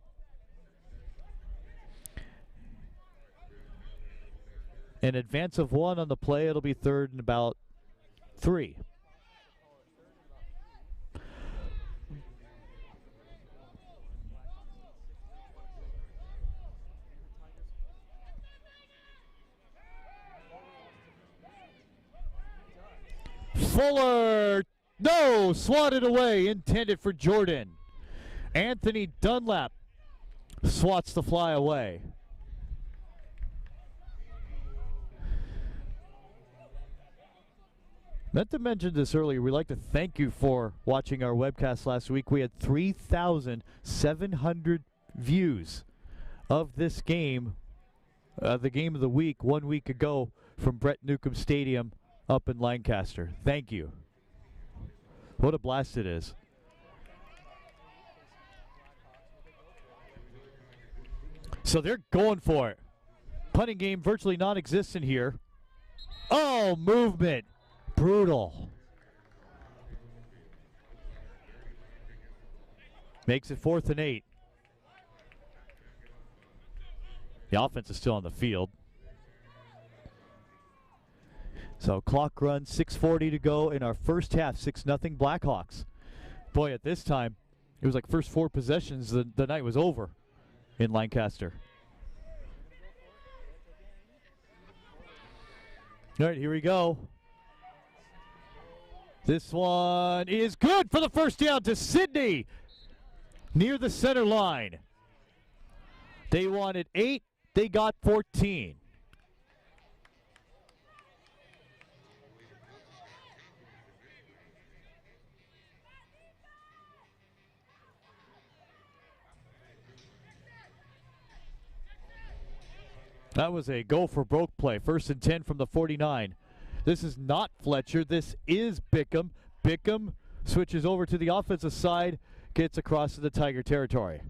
An advance of 1 on the play. It'll be 3rd and about 3. Fuller, no, swatted away, intended for Jordan. Anthony Dunlap swats the fly away. Meant to mention this earlier. We'd like to thank you for watching our webcast last week. We had 3,700 views of this game, the game of the week, 1 week ago from Brett Newcomb Stadium up in Lancaster. Thank you. What a blast it is. So they're going for it. Punting game virtually non-existent here. Oh, movement. Brutal. Makes it 4th and 8. The offense is still on the field. So clock runs, 6:40 to go in our first half, 6-0 Blackhawks. Boy, at this time, it was like first 4 possessions, the night was over in Lancaster. All right, here we go. This one is good for the first down to Sydney near the center line. They wanted 8, they got 14. That was a go for broke play. 1st and 10 from the 49. This is not Fletcher. This is Bickham. Bickham switches over to the offensive side, gets across to the Tiger territory.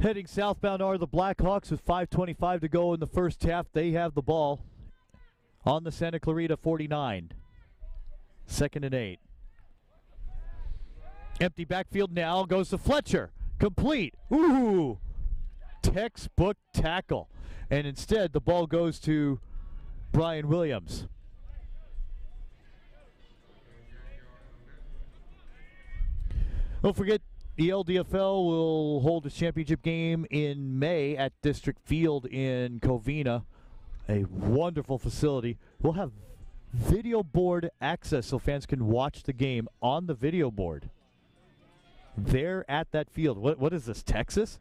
Heading southbound are the Blackhawks with 5:25 to go in the first half. They have the ball on the Santa Clarita 49. 2nd and 8. Empty backfield now, goes to Fletcher. Complete. Ooh! Textbook tackle. And instead, the ball goes to Brian Williams. Don't forget, the LDFL will hold a championship game in May at District Field in Covina, a wonderful facility. We'll have video board access so fans can watch the game on the video board. There at that field. What is this, Texas?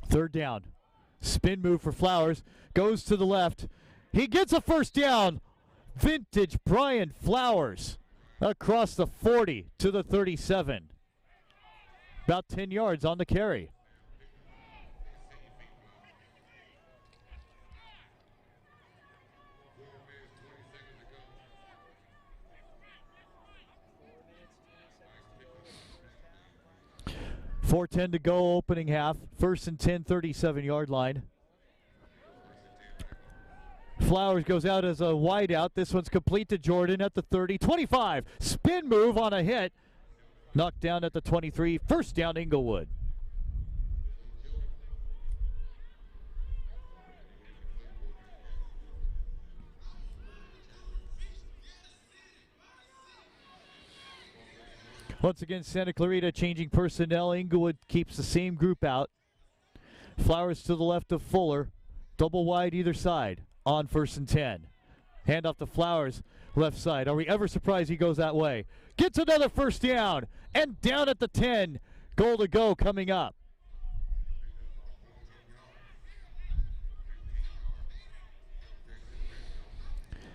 3rd down. Spin move for Flowers. Goes to the left. He gets a first down. Vintage Brian Flowers. Across the 40 to the 37. About 10 yards on the carry. .4:10 to go opening half. 1st and 10, 37-yard line. Flowers goes out as a wideout. This one's complete to Jordan at the 30. 25. Spin move on a hit. Knocked down at the 23. First down, Inglewood. Once again, Santa Clarita changing personnel. Inglewood keeps the same group out. Flowers to the left of Fuller. Double wide either side. On 1st and 10. Hand off to Flowers, left side. Are we ever surprised he goes that way? Gets another first down, and down at the 10. Goal to go coming up.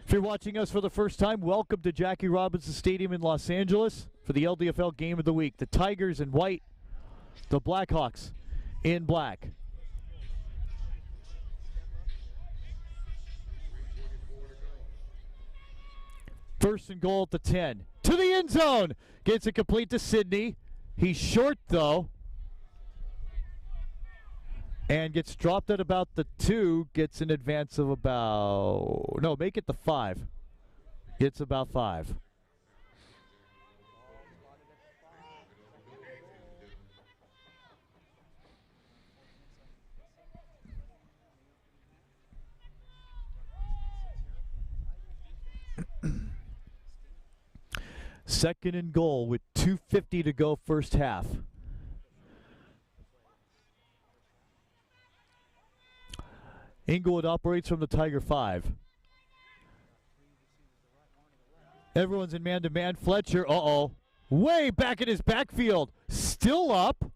If you're watching us for the first time, welcome to Jackie Robinson Stadium in Los Angeles for the LDFL Game of the Week. The Tigers in white, the Blackhawks in black. 1st and goal at the 10. To the end zone. Gets it complete to Sydney. He's short, though. And gets dropped at about the 2. Gets an advance of about... No, make it the 5. Gets about 5. Second and goal with 2:50 to go first half. Inglewood operates from the Tiger 5. Everyone's in man-to-man. Fletcher, way back in his backfield. Still up.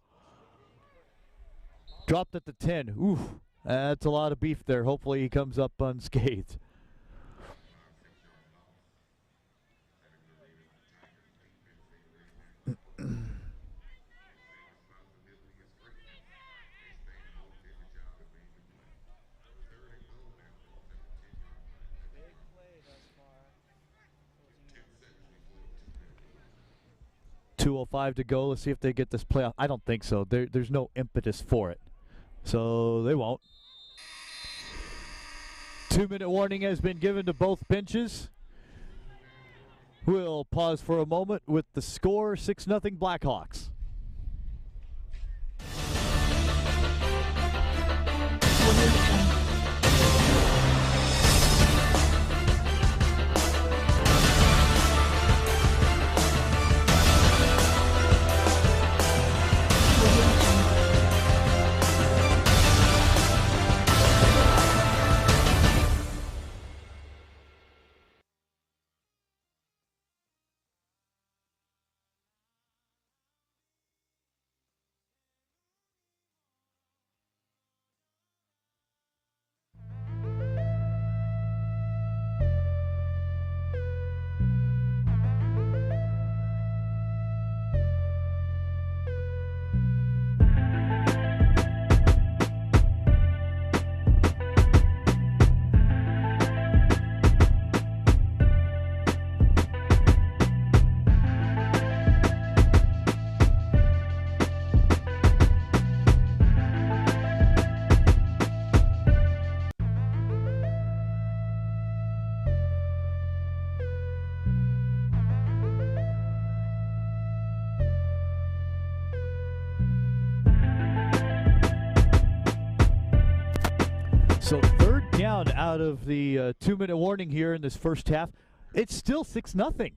Dropped at the 10. Oof, that's a lot of beef there. Hopefully he comes up unscathed. .205 to go. Let's see if they get this playoff. I don't think so. There's no impetus for it. So they won't. 2-minute warning has been given to both benches. We'll pause for a moment with the score, 6-0 Blackhawks. down out of the 2-minute warning here in this first half. It's still 6-0.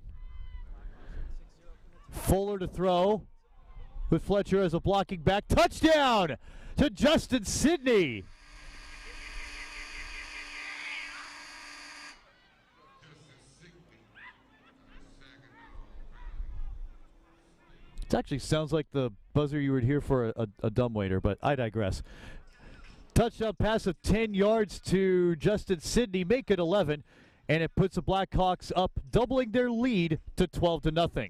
Fuller to throw with Fletcher as a blocking back. Touchdown to Justin Sidney. It actually sounds like the buzzer you would hear for a dumbwaiter, but I digress. Touchdown pass of 10 yards to Justin Sidney, make it 11, and it puts the Blackhawks up, doubling their lead to 12-0.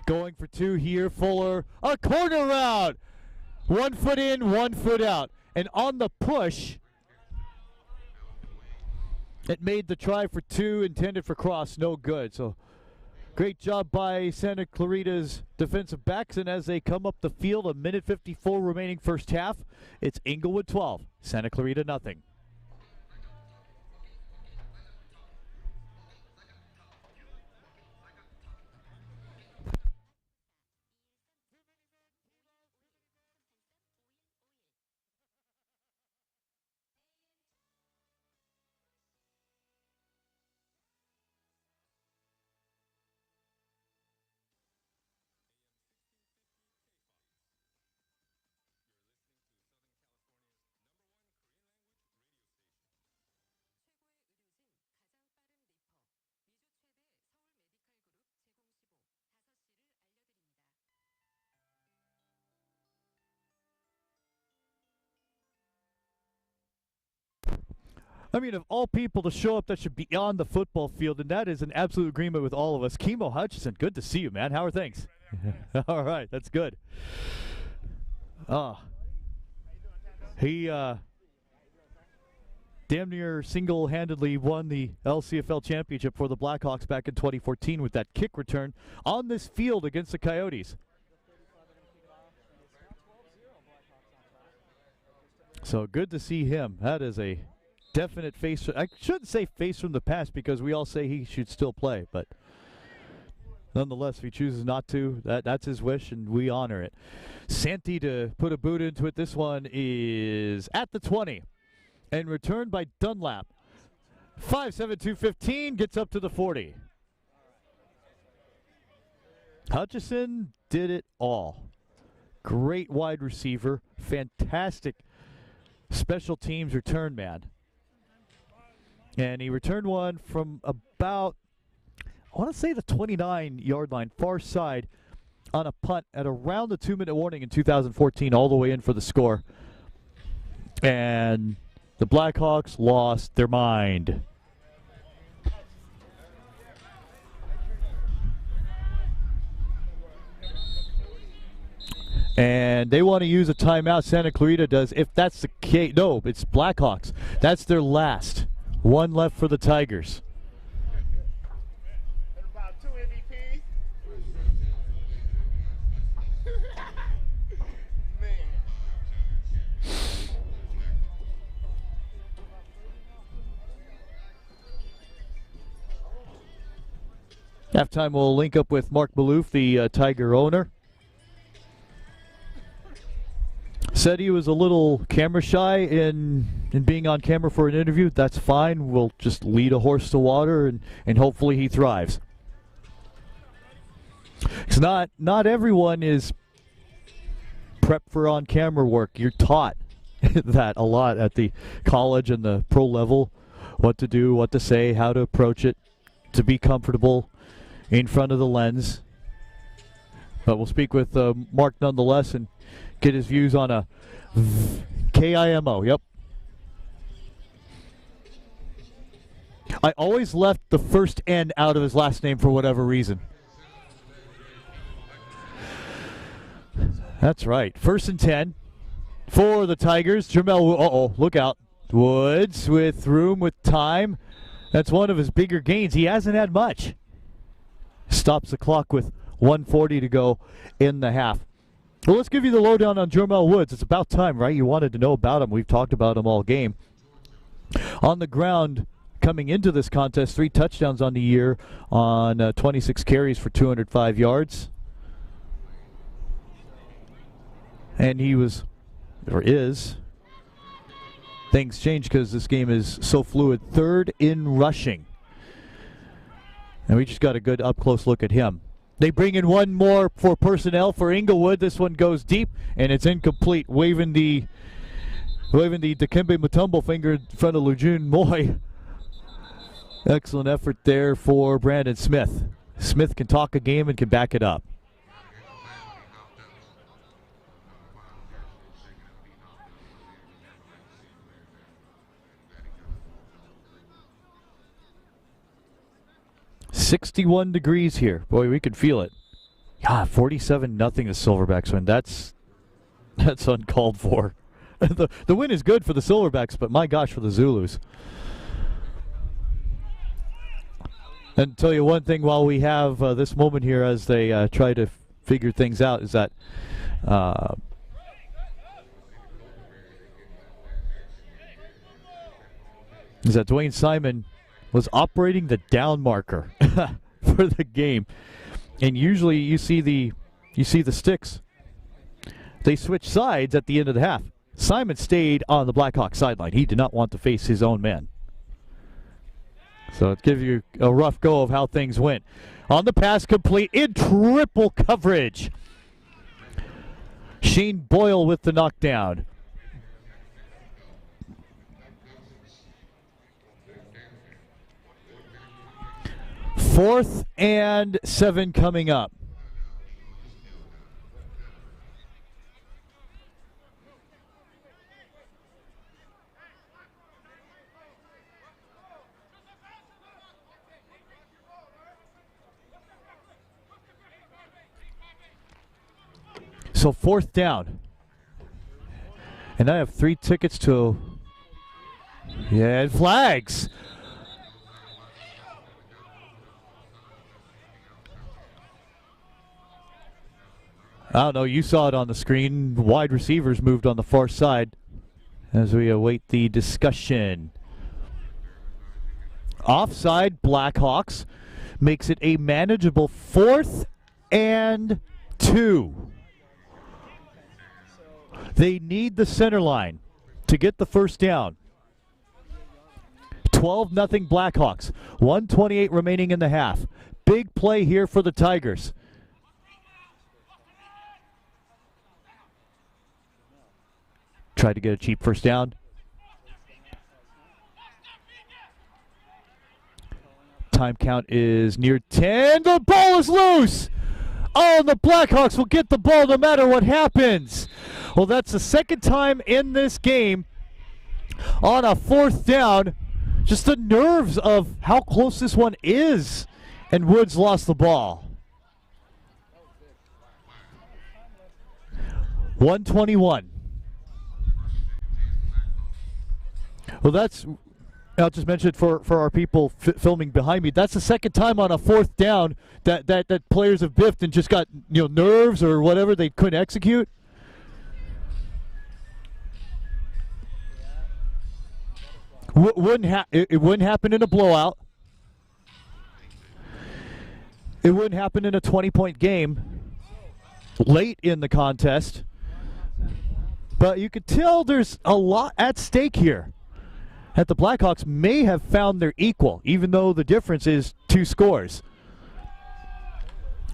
Going for two here, Fuller, a corner route. 1 foot in, 1 foot out. And on the push, it made the try for two, intended for cross, no good. So great job by Santa Clarita's defensive backs. And as they come up the field, 1:54 remaining first half, it's Inglewood 12, Santa Clarita nothing. I mean, of all people to show up that should be on the football field, and that is an absolute agreement with all of us. Kimo Hutchison, good to see you, man. How are things? All right, that's good. He damn near single-handedly won the LCFL championship for the Blackhawks back in 2014 with that kick return on this field against the Coyotes. So good to see him. That is a definite face. I shouldn't say face from the past because we all say he should still play, but nonetheless, if he chooses not to, that's his wish, and we honor it. Santi to put a boot into it. This one is at the 20 and returned by Dunlap. 5.72.15 gets up to the 40. Hutchison did it all. Great wide receiver, fantastic special teams return man. And he returned one from about, I want to say the 29-yard line, far side, on a punt at around the 2-minute warning in 2014, all the way in for the score. And the Blackhawks lost their mind. And they want to use a timeout. Santa Clarita does. If that's the case, no, it's Blackhawks. That's their last. One left for the Tigers. And about 2 MVPs. Man. Halftime, we'll link up with Mark Maloof, the Tiger owner. Said he was a little camera shy in being on camera for an interview. That's fine. We'll just lead a horse to water, and hopefully he thrives. It's not everyone is prepped for on-camera work. You're taught that a lot at the college and the pro level, what to do, what to say, how to approach it, to be comfortable in front of the lens. But we'll speak with Mark nonetheless and get his views on a KIMO. Yep. I always left the first N out of his last name for whatever reason. That's right. 1st and 10 for the Tigers. Jamel, look out. Woods with room, with time. That's one of his bigger gains. He hasn't had much. Stops the clock with 1:40 to go in the half. Well, let's give you the lowdown on Jermel Woods. It's about time, right? You wanted to know about him. We've talked about him all game. On the ground, coming into this contest, 3 touchdowns on the year on 26 carries for 205 yards. And he was, or is, things change because this game is so fluid, 3rd in rushing. And we just got a good up-close look at him. They bring in one more for personnel for Inglewood. This one goes deep, and it's incomplete. Waving the Dikembe Mutombo finger in front of Lejeune Moy. Excellent effort there for Brandon Smith. Smith can talk a game and can back it up. .61 degrees here. Boy, we could feel it. Yeah, 47-0 the Silverbacks win. That's uncalled for. The win is good for the Silverbacks, but my gosh, for the Zulus. And tell you one thing while we have this moment here as they try to figure things out is that Dwayne Simon was operating the down marker for the game, and usually you see the sticks. They switch sides at the end of the half. Simon stayed on the Blackhawks sideline. He did not want to face his own man. So it gives you a rough go of how things went. On the pass, complete in triple coverage. Shane Boyle with the knockdown. Fourth and 7 coming up. So 4th down. And I have 3 tickets to... Yeah, and flags. I don't know, you saw it on the screen. Wide receivers moved on the far side as we await the discussion. Offside, Blackhawks makes it a manageable 4th and 2. They need the center line to get the first down. 12-0 Blackhawks. 1:28 remaining in the half. Big play here for the Tigers. Tried to get a cheap first down. Time count is near 10. The ball is loose! Oh, the Blackhawks will get the ball no matter what happens. Well, that's the 2nd time in this game on a 4th down. Just the nerves of how close this one is. And Woods lost the ball. 121. Well, I'll just mention it for our people filming behind me. That's the 2nd time on a 4th down that players have biffed and just got nerves or whatever they couldn't execute. It wouldn't happen in a blowout. It wouldn't happen in a 20-point game late in the contest. But you could tell there's a lot at stake here. That the Blackhawks may have found their equal, even though the difference is 2 scores.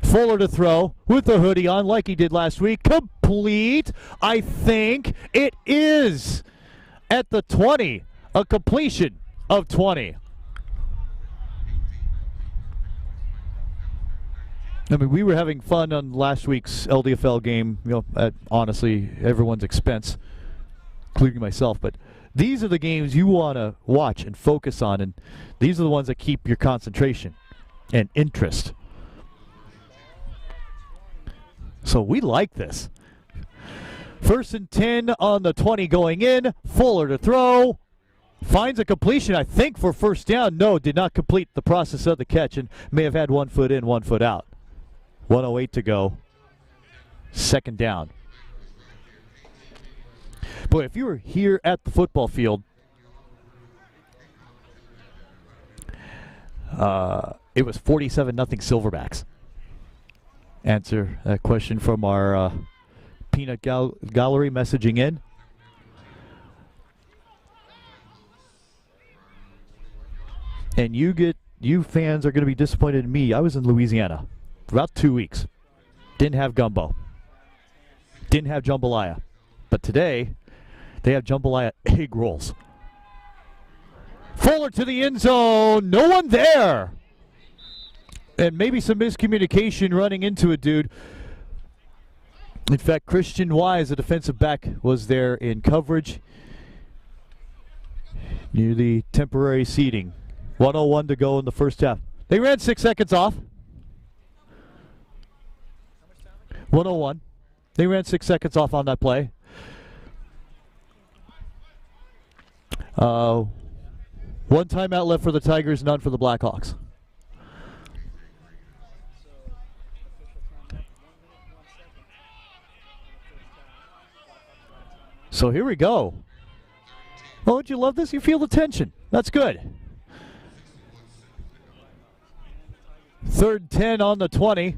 Fuller to throw with the hoodie on like he did last week. Complete. I think it is at the 20. A completion of 20. I mean, we were having fun on last week's LDFL game, at honestly everyone's expense, including myself, but these are the games you want to watch and focus on, and these are the ones that keep your concentration and interest. So we like this. 1st and 10 on the 20 going in. Fuller to throw. Finds a completion, I think, for first down. No, did not complete the process of the catch and may have had 1 foot in, 1 foot out. 1:08 to go. 2nd down. Boy, if you were here at the football field, It was 47-0 Silverbacks. Answer a question from our Peanut Gallery messaging in. And you fans are going to be disappointed in me. I was in Louisiana for about 2 weeks. Didn't have gumbo. Didn't have jambalaya. But today, they have jambalaya egg rolls. Fuller to the end zone. No one there. And maybe some miscommunication running into it, dude. In fact, Christian Wise, the defensive back, was there in coverage near the temporary seating. 1:01 to go in the first half. They ran 6 seconds off. 1:01. They ran 6 seconds off on that play. One timeout left for the Tigers, none for the Blackhawks. So here we go. Oh, don't you love this? You feel the tension. That's good. 3rd and 10 on the 20.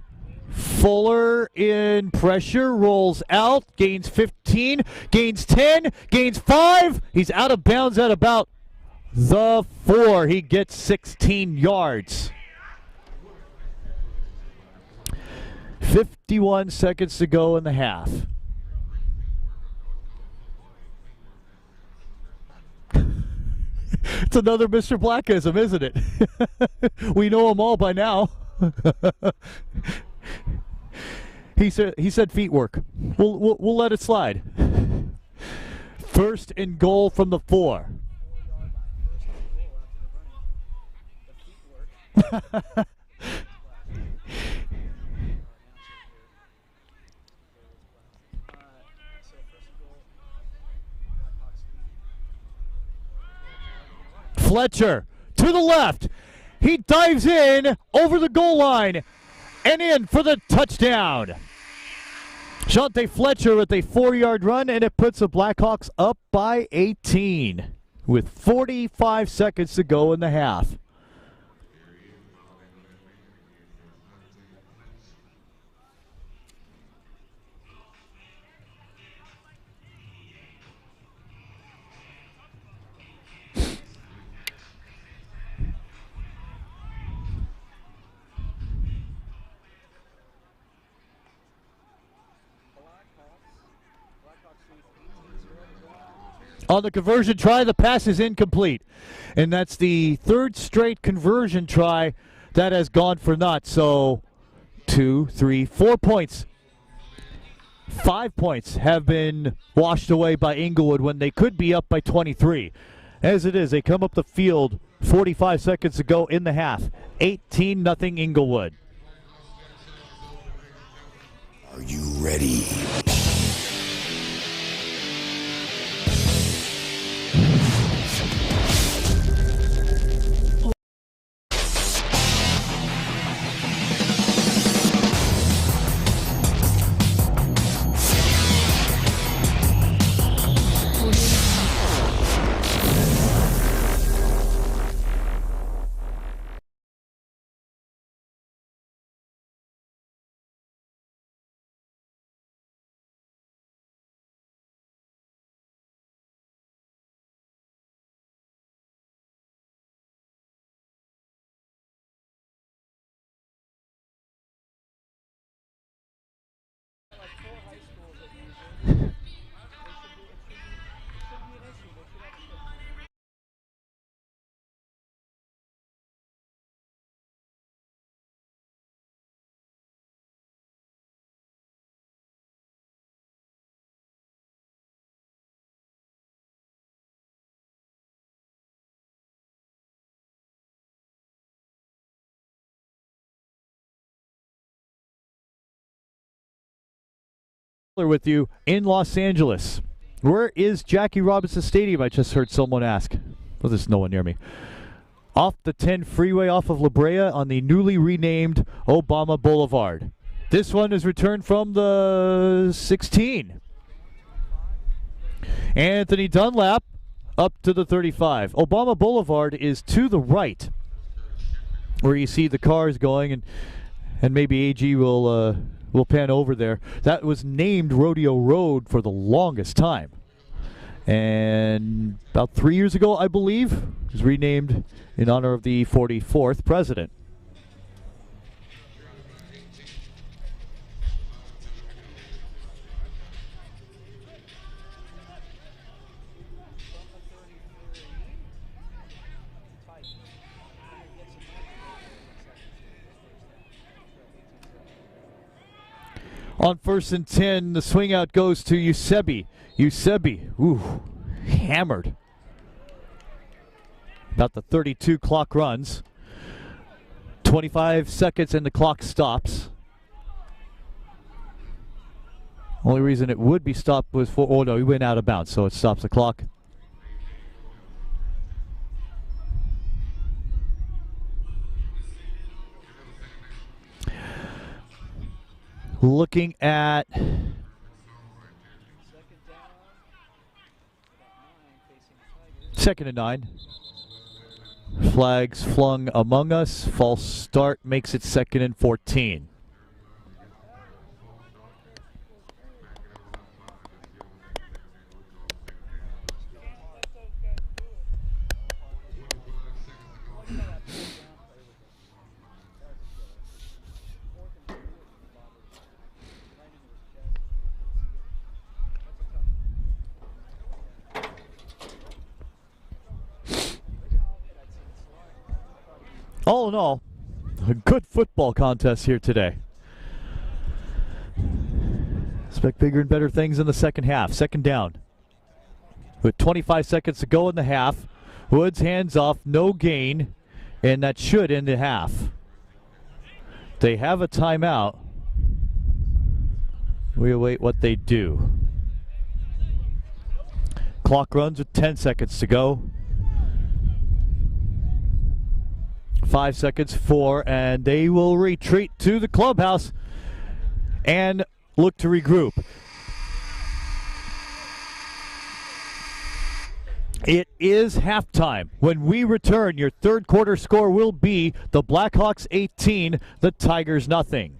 Fuller in pressure, rolls out, gains 15, gains 10, gains 5. He's out of bounds at about the 4. He gets 16 yards. 51 seconds to go in the half. It's another Mr. Blackism, isn't it? We know them all by now. He said feet work. We'll let it slide. 1st and goal from the 4. Fletcher to the left. He dives in over the goal line and in for the touchdown. Shante Fletcher with a 4-yard run, and it puts the Blackhawks up by 18 with 45 seconds to go in the half. On the conversion try, the pass is incomplete. And that's the 3rd straight conversion try that has gone for naught. So 2, 3, 4 points. 5 points have been washed away by Inglewood when they could be up by 23. As it is, they come up the field 45 seconds to go in the half. 18-0 Inglewood. Are you ready? With you in Los Angeles. Where is Jackie Robinson Stadium? I just heard someone ask. Well, there's no one near me. Off the 10 freeway off of La Brea on the newly renamed Obama Boulevard. This one is returned from the 16. Anthony Dunlap up to the 35. Obama Boulevard is to the right. where you see the cars going, and maybe AG will pan over there. That was named Rodeo Road for the longest time. And about 3 years ago, I believe, it was renamed in honor of the 44th president. On 1st and 10, the swing out goes to Eusebi. Eusebi, ooh, hammered. About the 32 clock runs. 25 seconds and the clock stops. Only reason it would be stopped was for, oh no, he went out of bounds, so it stops the clock. Looking at second and 9. Flags flung among us. False start makes it 2nd and 14. All in all, a good football contest here today. Expect bigger and better things in the second half. 2nd down. With 25 seconds to go in the half, Woods hands off, no gain, and that should end the half. They have a timeout. We await what they do. Clock runs with 10 seconds to go. 5 seconds, 4, and they will retreat to the clubhouse and look to regroup. It is halftime. When we return, your third quarter score will be the Blackhawks 18, the Tigers nothing.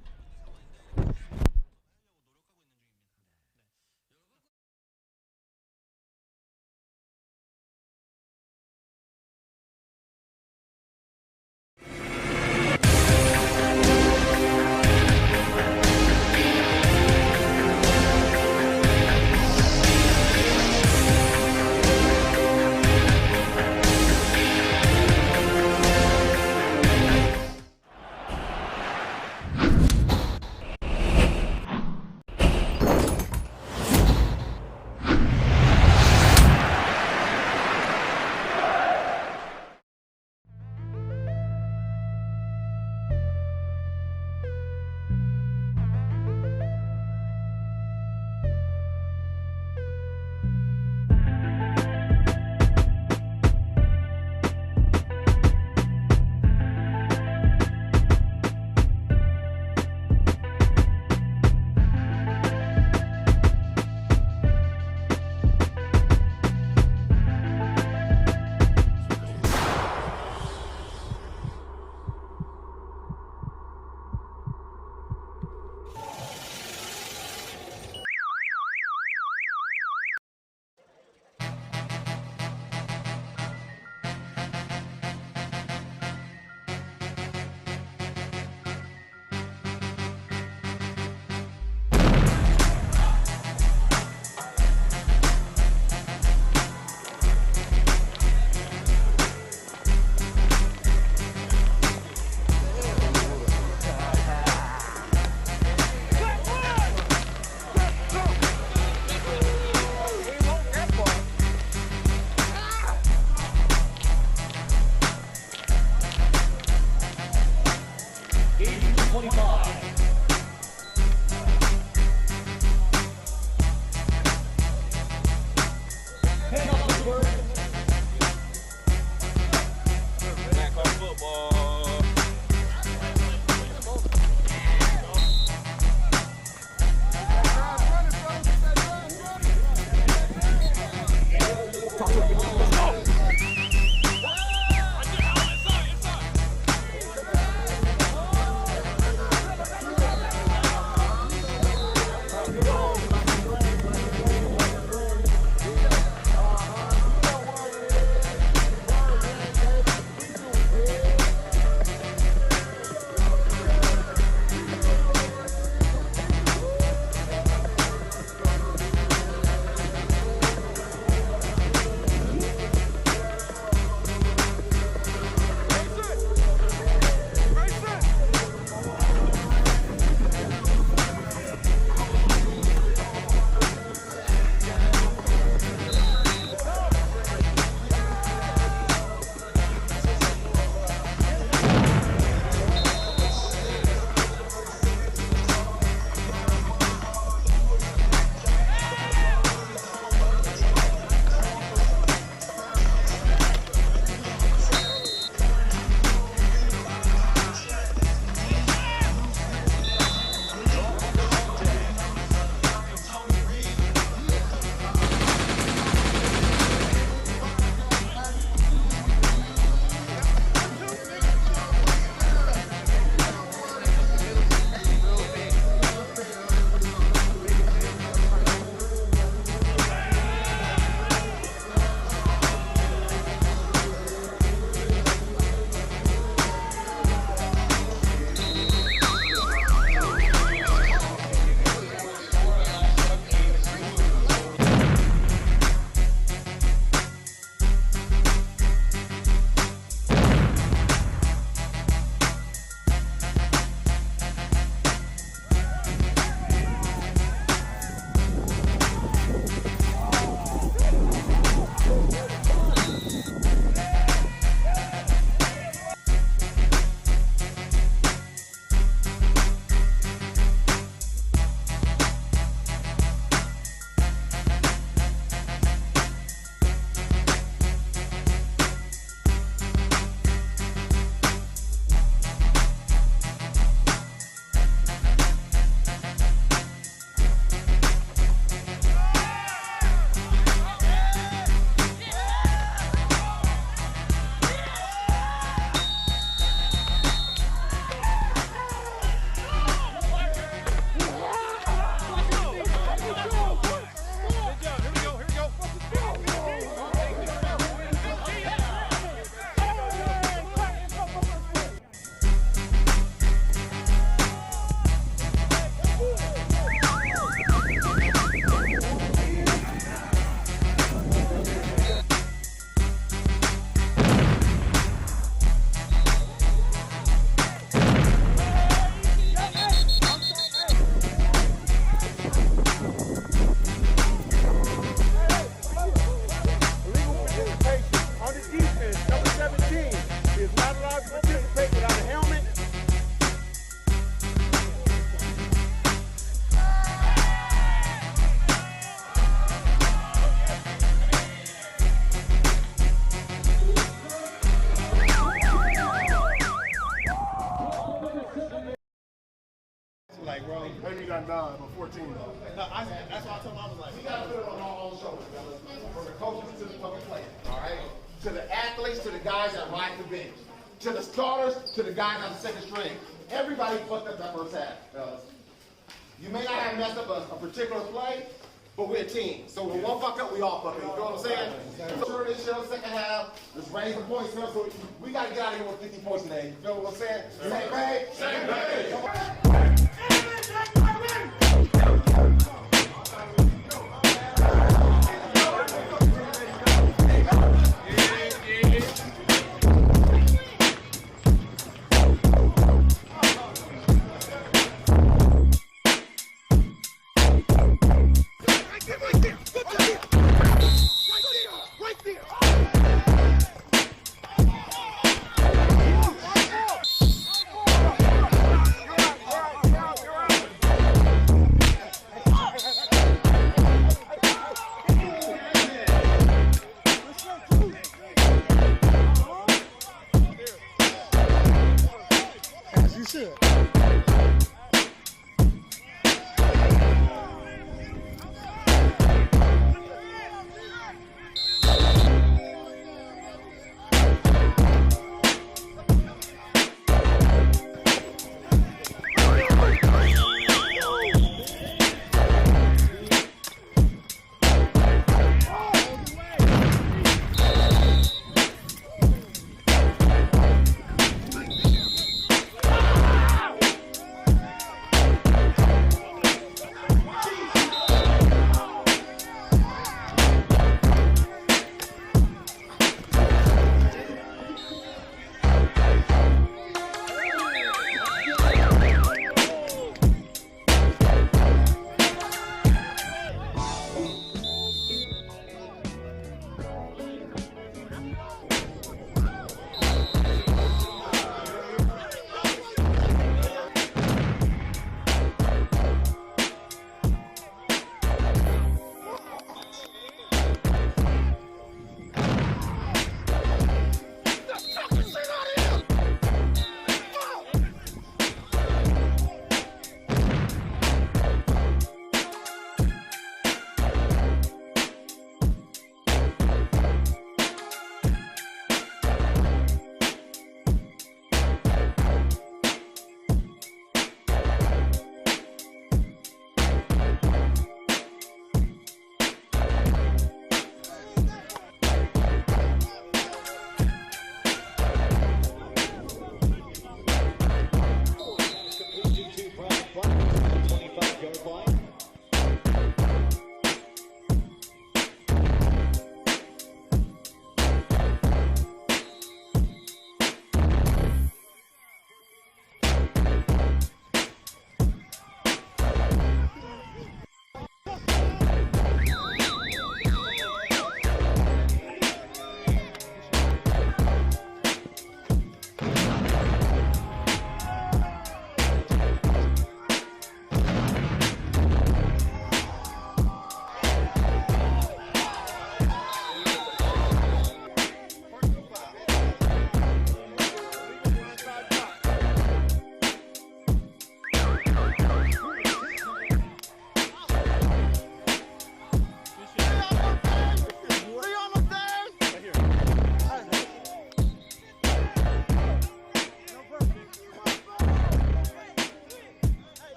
think we got 9, but 14. No, that's why I told him, I was like, we got to put it on our own shoulders, fellas. From the coaches to the fucking players, all right? To the athletes, to the guys that ride the bench. To the starters, to the guys on the second string. Everybody fucked up that first half, fellas. You may not have messed up a particular play, but we're a team. So when one fuck up, we all fuck up. You know what I'm saying? Sure, this show, second half, let's raise the points. So we got to get out of here with 50 points today. You know what I'm saying? Same page? Same page.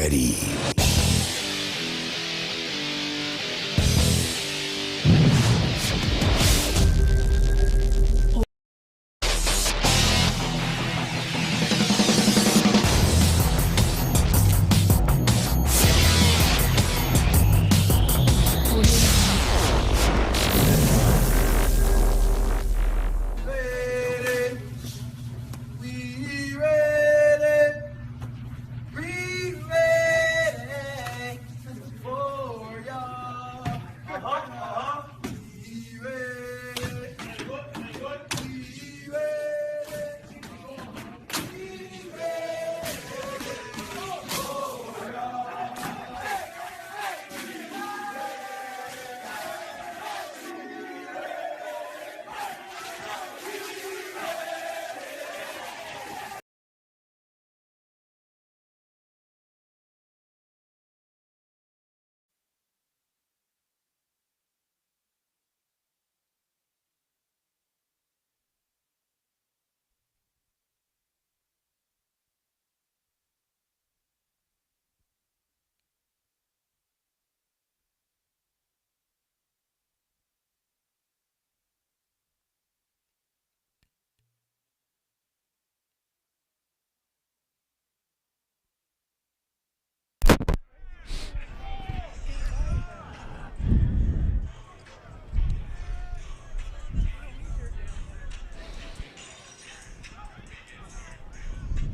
ready?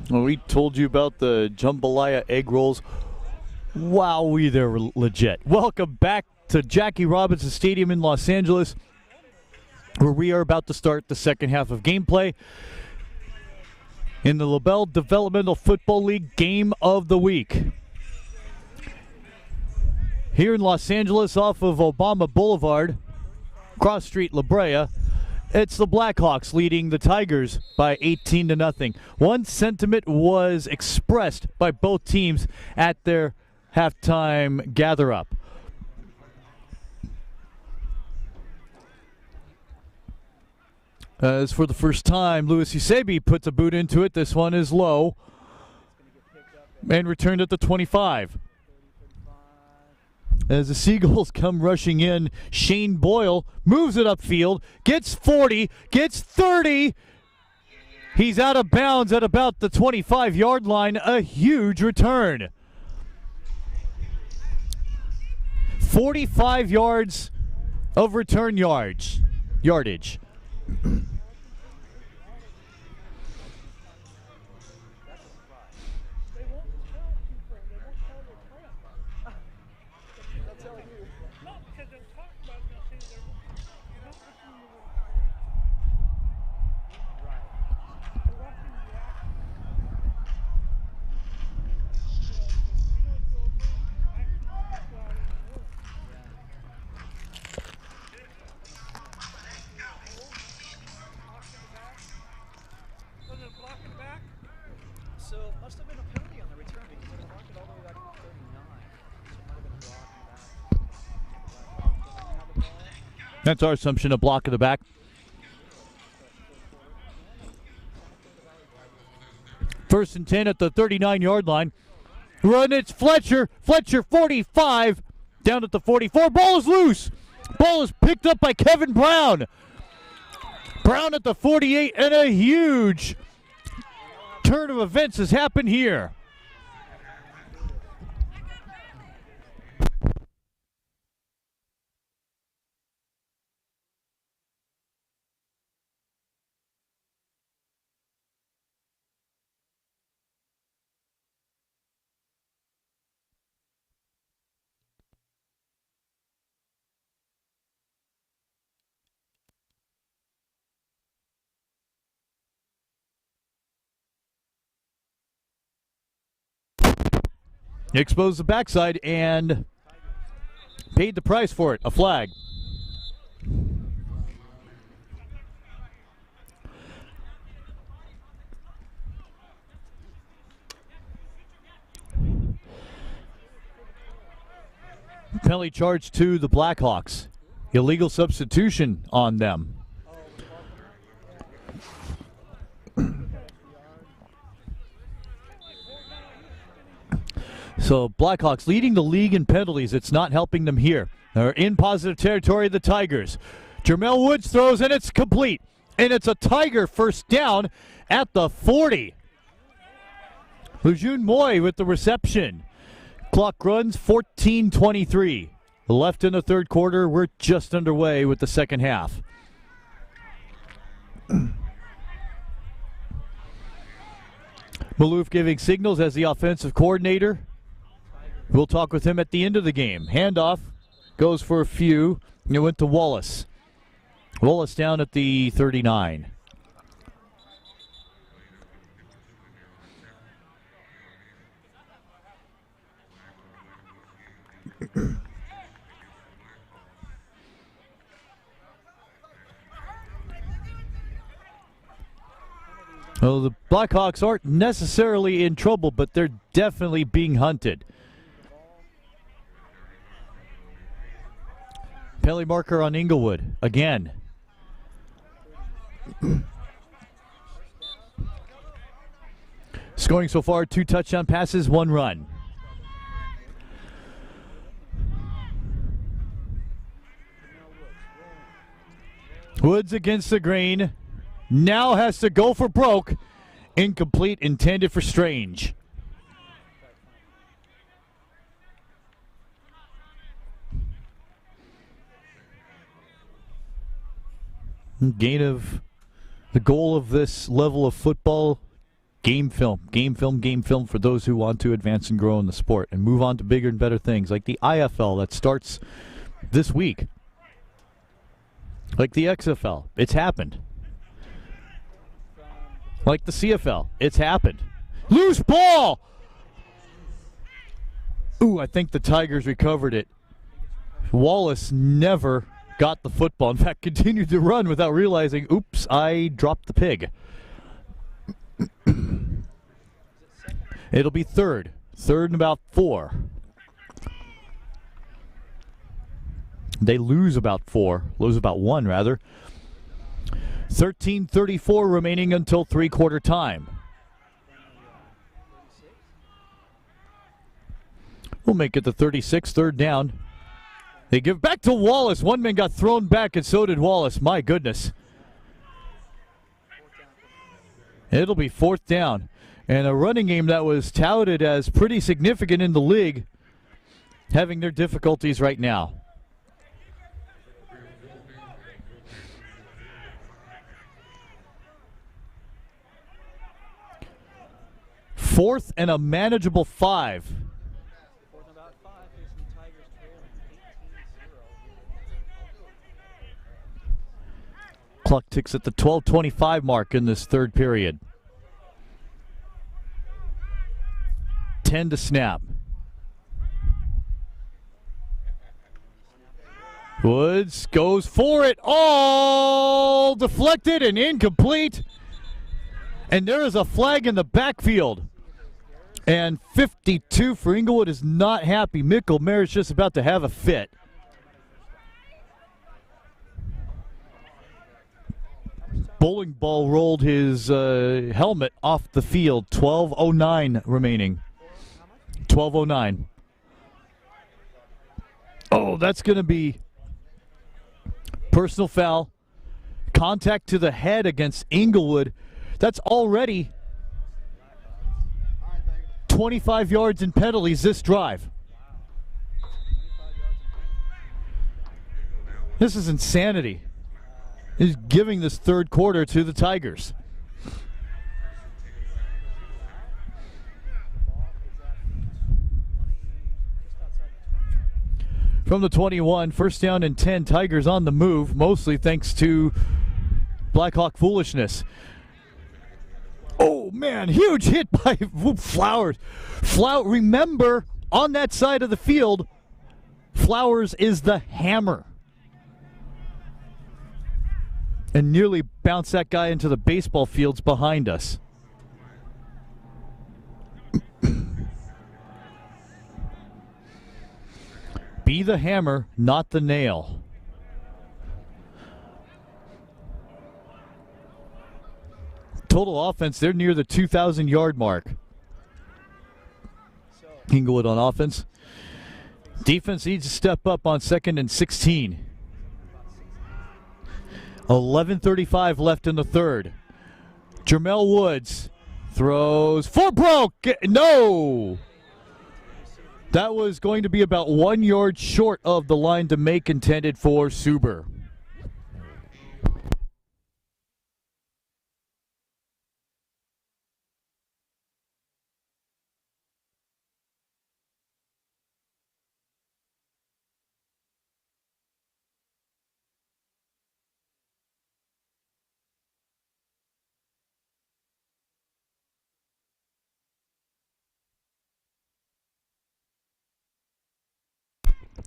Well, we told you about the jambalaya egg rolls. Wowee, they're legit. Welcome back to Jackie Robinson Stadium in Los Angeles, where we are about to start the second half of gameplay in the LaBelle Developmental Football League Game of the Week. Here in Los Angeles off of Obama Boulevard, cross street La Brea, it's the Blackhawks leading the Tigers by 18-0. One sentiment was expressed by both teams at their halftime gather-up. As for the first time, Louis Usebi puts a boot into it. This one is low and returned at the 25. As the Seagulls come rushing in, Shane Boyle moves it upfield, gets 40, gets 30. He's out of bounds at about the 25-yard line. A huge return. 45 yards of return yardage. So it must have been a penalty on the return because they blocked it all the way back to 39. So it might have been a block. That's our assumption, a block of the back. First and 10 at the 39-yard line. Run, it's Fletcher. Fletcher, 45. Down at the 44. Ball is loose. Ball is picked up by Kevin Brown. Brown at the 48, and a huge turn of events has happened here. Exposed the backside and paid the price for it, a flag. Penalty charge to the Blackhawks. Illegal substitution on them. So Blackhawks leading the league in penalties. It's not helping them here. They're in positive territory, the Tigers. Jermel Woods throws, and it's complete. And it's a Tiger first down at the 40. Lejeune Moy with the reception. Clock runs 14:23. Left in the third quarter. We're just underway with the second half. Maloof giving signals as the offensive coordinator. We'll talk with him at the end of the game. Handoff goes for a few. It went to Wallace. Wallace down at the 39. Well, the Blackhawks aren't necessarily in trouble, but they're definitely being hunted. Penalty marker on Inglewood again. Scoring so far, 2 touchdown passes, 1 run. Woods against the grain. Now has to go for broke. Incomplete, intended for Strange. Gain of the goal of this level of football, game film for those who want to advance and grow in the sport and move on to bigger and better things like the IFL that starts this week. Like the XFL, it's happened. Like the CFL, it's happened. Loose ball! Ooh, I think the Tigers recovered it. Wallace never got the football. In fact, continued to run without realizing, oops, I dropped the pig. It'll be third. Third and about 4. They lose about 1 rather. 13:34 remaining until three-quarter time. We'll make it the 36, third down. They give back to Wallace. One man got thrown back, and so did Wallace. My goodness. It'll be 4th down. And a running game that was touted as pretty significant in the league, having their difficulties right now. Fourth and a manageable 5. Fourth and about 5, facing the Tigers trailing 18-0. Clock ticks at the 12:25 mark in this third period. 10 to snap. Woods goes for it. All deflected and incomplete. And there is a flag in the backfield. And 52 for Inglewood is not happy. Mikkel Maher's just about to have a fit. Bowling ball rolled his helmet off the field. 12:09 remaining. 12:09. Oh, that's going to be personal foul. Contact to the head against Inglewood. That's already 25 yards in penalties this drive. This is insanity. He's giving this third quarter to the Tigers. From the 21, first down and 10, Tigers on the move, mostly thanks to Blackhawk foolishness. Oh, man, huge hit by Flowers. Remember, on that side of the field, Flowers is the hammer. And nearly bounced that guy into the baseball fields behind us. Be the hammer, not the nail. Total offense, they're near the 2,000-yard mark. Inglewood on offense. Defense needs to step up on 2nd and 16. 11:35 left in the third. Jermel Woods throws for broke. No! That was going to be about 1 yard short of the line to make, intended for Suber.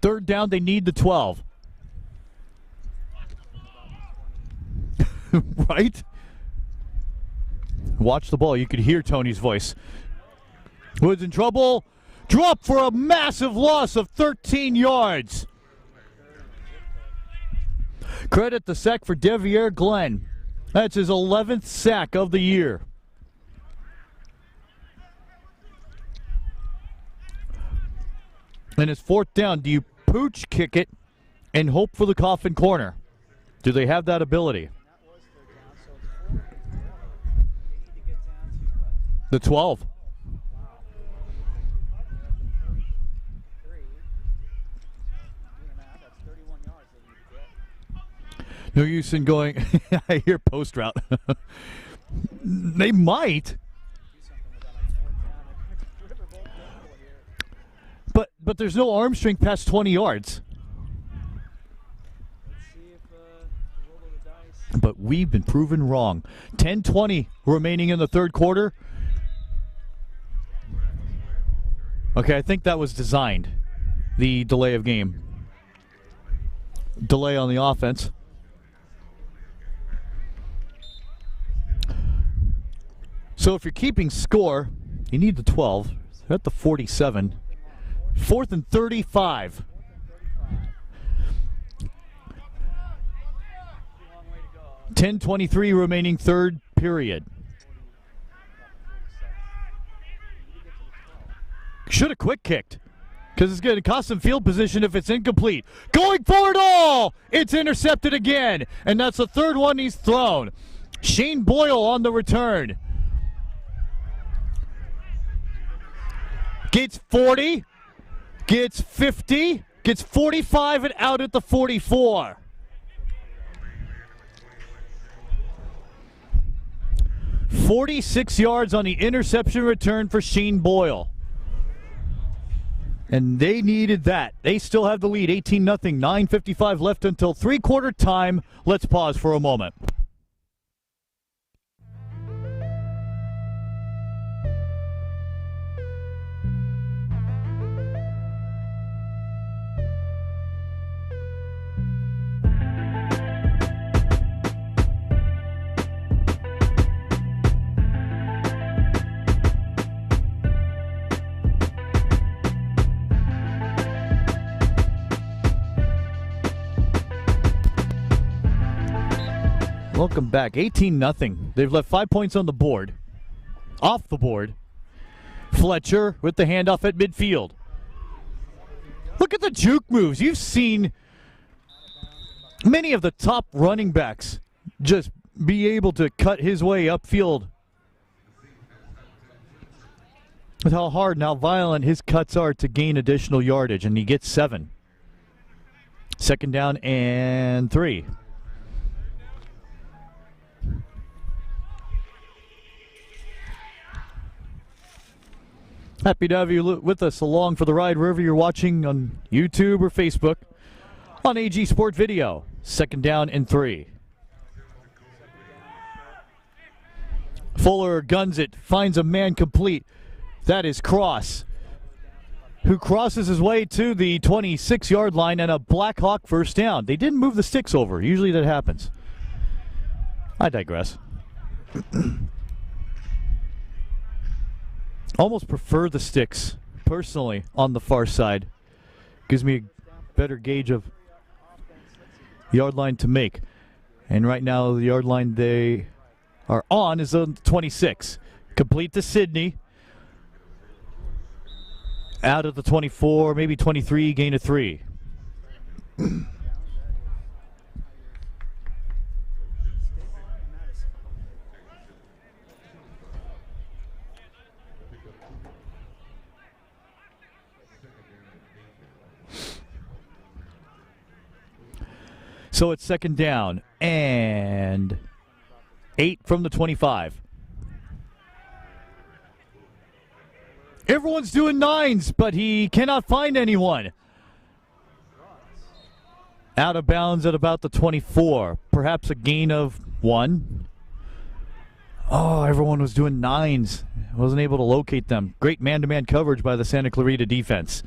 Third down, they need the 12. Right? Watch the ball. You could hear Tony's voice. Woods in trouble. Drop for a massive loss of 13 yards. Credit the sack for Devier Glenn. That's his 11th sack of the year. And it's 4th down. Do you pooch kick it and hope for the coffin corner? Do they have that ability? The 12. No use in going. I hear post route. They might. But there's no arm strength past 20 yards. But we've been proven wrong. 10:20 remaining in the third quarter. Okay, I think that was designed. The delay of game. Delay on the offense. So if you're keeping score, you need the 12. They're at the 47. 4th and 35. $10:23 remaining third period. Should have quick kicked, because it's going to cost them field position if it's incomplete. Going for it all! It's intercepted again, and that's the third one he's thrown. Shane Boyle on the return. Gets 40. Gets 50, gets 45 and out at the 44. "46 yards on the interception return for Shane Boyle. And they needed that. They still have the lead, 18-0, 9:55 left until three-quarter time. Let's pause for a moment. Welcome back. 18-0. They've left 5 points on the board. Off the board. Fletcher with the handoff at midfield. Look at the juke moves. You've seen many of the top running backs just be able to cut his way upfield. With how hard and how violent his cuts are to gain additional yardage, and he gets 7. 2nd down and 3. Happy to have you with us along for the ride wherever you're watching on YouTube or Facebook on AG Sport Video. 2nd down and 3. Fuller guns it, finds a man complete. That is Cross, who crosses his way to the 26-yard line, and a Blackhawk first down. They didn't move the sticks over. Usually that happens. I digress. Almost prefer the sticks, personally, on the far side. Gives me a better gauge of yard line to make. And right now, the yard line they are on is on 26. Complete to Sydney. out of the 24, maybe 23, gain of 3. So it's second down and 8 from the 25. Everyone's doing 9s, but he cannot find anyone. Out of bounds at about the 24. Perhaps a gain of 1. Oh, everyone was doing 9s. Wasn't able to locate them. Great man-to-man coverage by the Santa Clarita defense.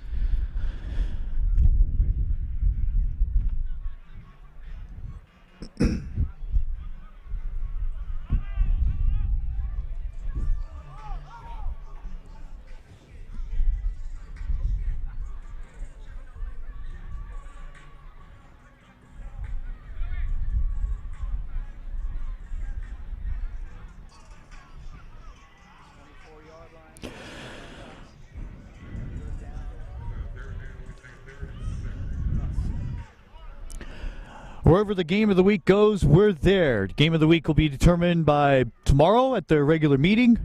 Wherever the game of the week goes, we're there. Game of the week will be determined by tomorrow at their regular meeting.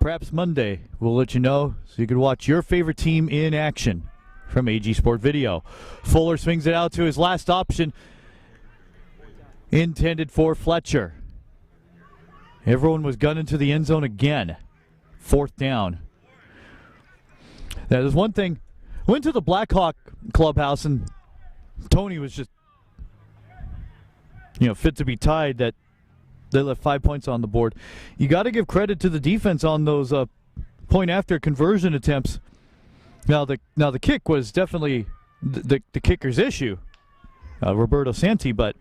Perhaps Monday. We'll let you know so you can watch your favorite team in action from AG Sport Video. Fuller swings it out to his last option, intended for Fletcher. Everyone was gunning to the end zone again. 4th down. Now, there's one thing. Went to the Blackhawk clubhouse and Tony was just fit to be tied that they left 5 points on the board. You got to give credit to the defense on those point after conversion attempts. Now the kick was definitely the kicker's issue, Roberto Santi, but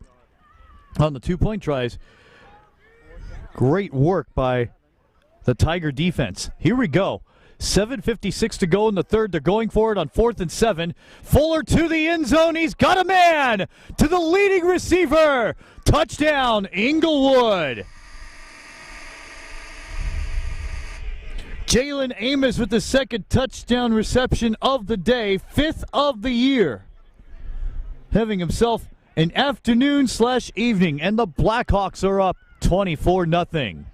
on the 2-point tries, great work by the Tiger defense. Here we go. 7:56 to go in the third. They're going for it on 4th and 7. Fuller to the end zone. He's got a man to the leading receiver. Touchdown, Inglewood. Jalen Amos with the second touchdown reception of the day, 5th of the year. Having himself an afternoon/evening, and the Blackhawks are up 24-0.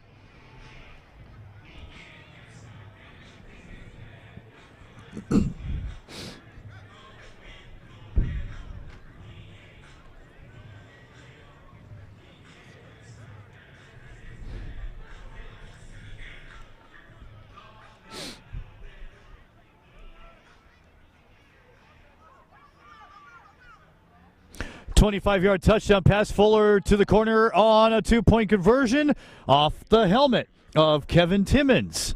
25-yard touchdown pass. Fuller to the corner on a 2-point conversion off the helmet of Kevin Timmons.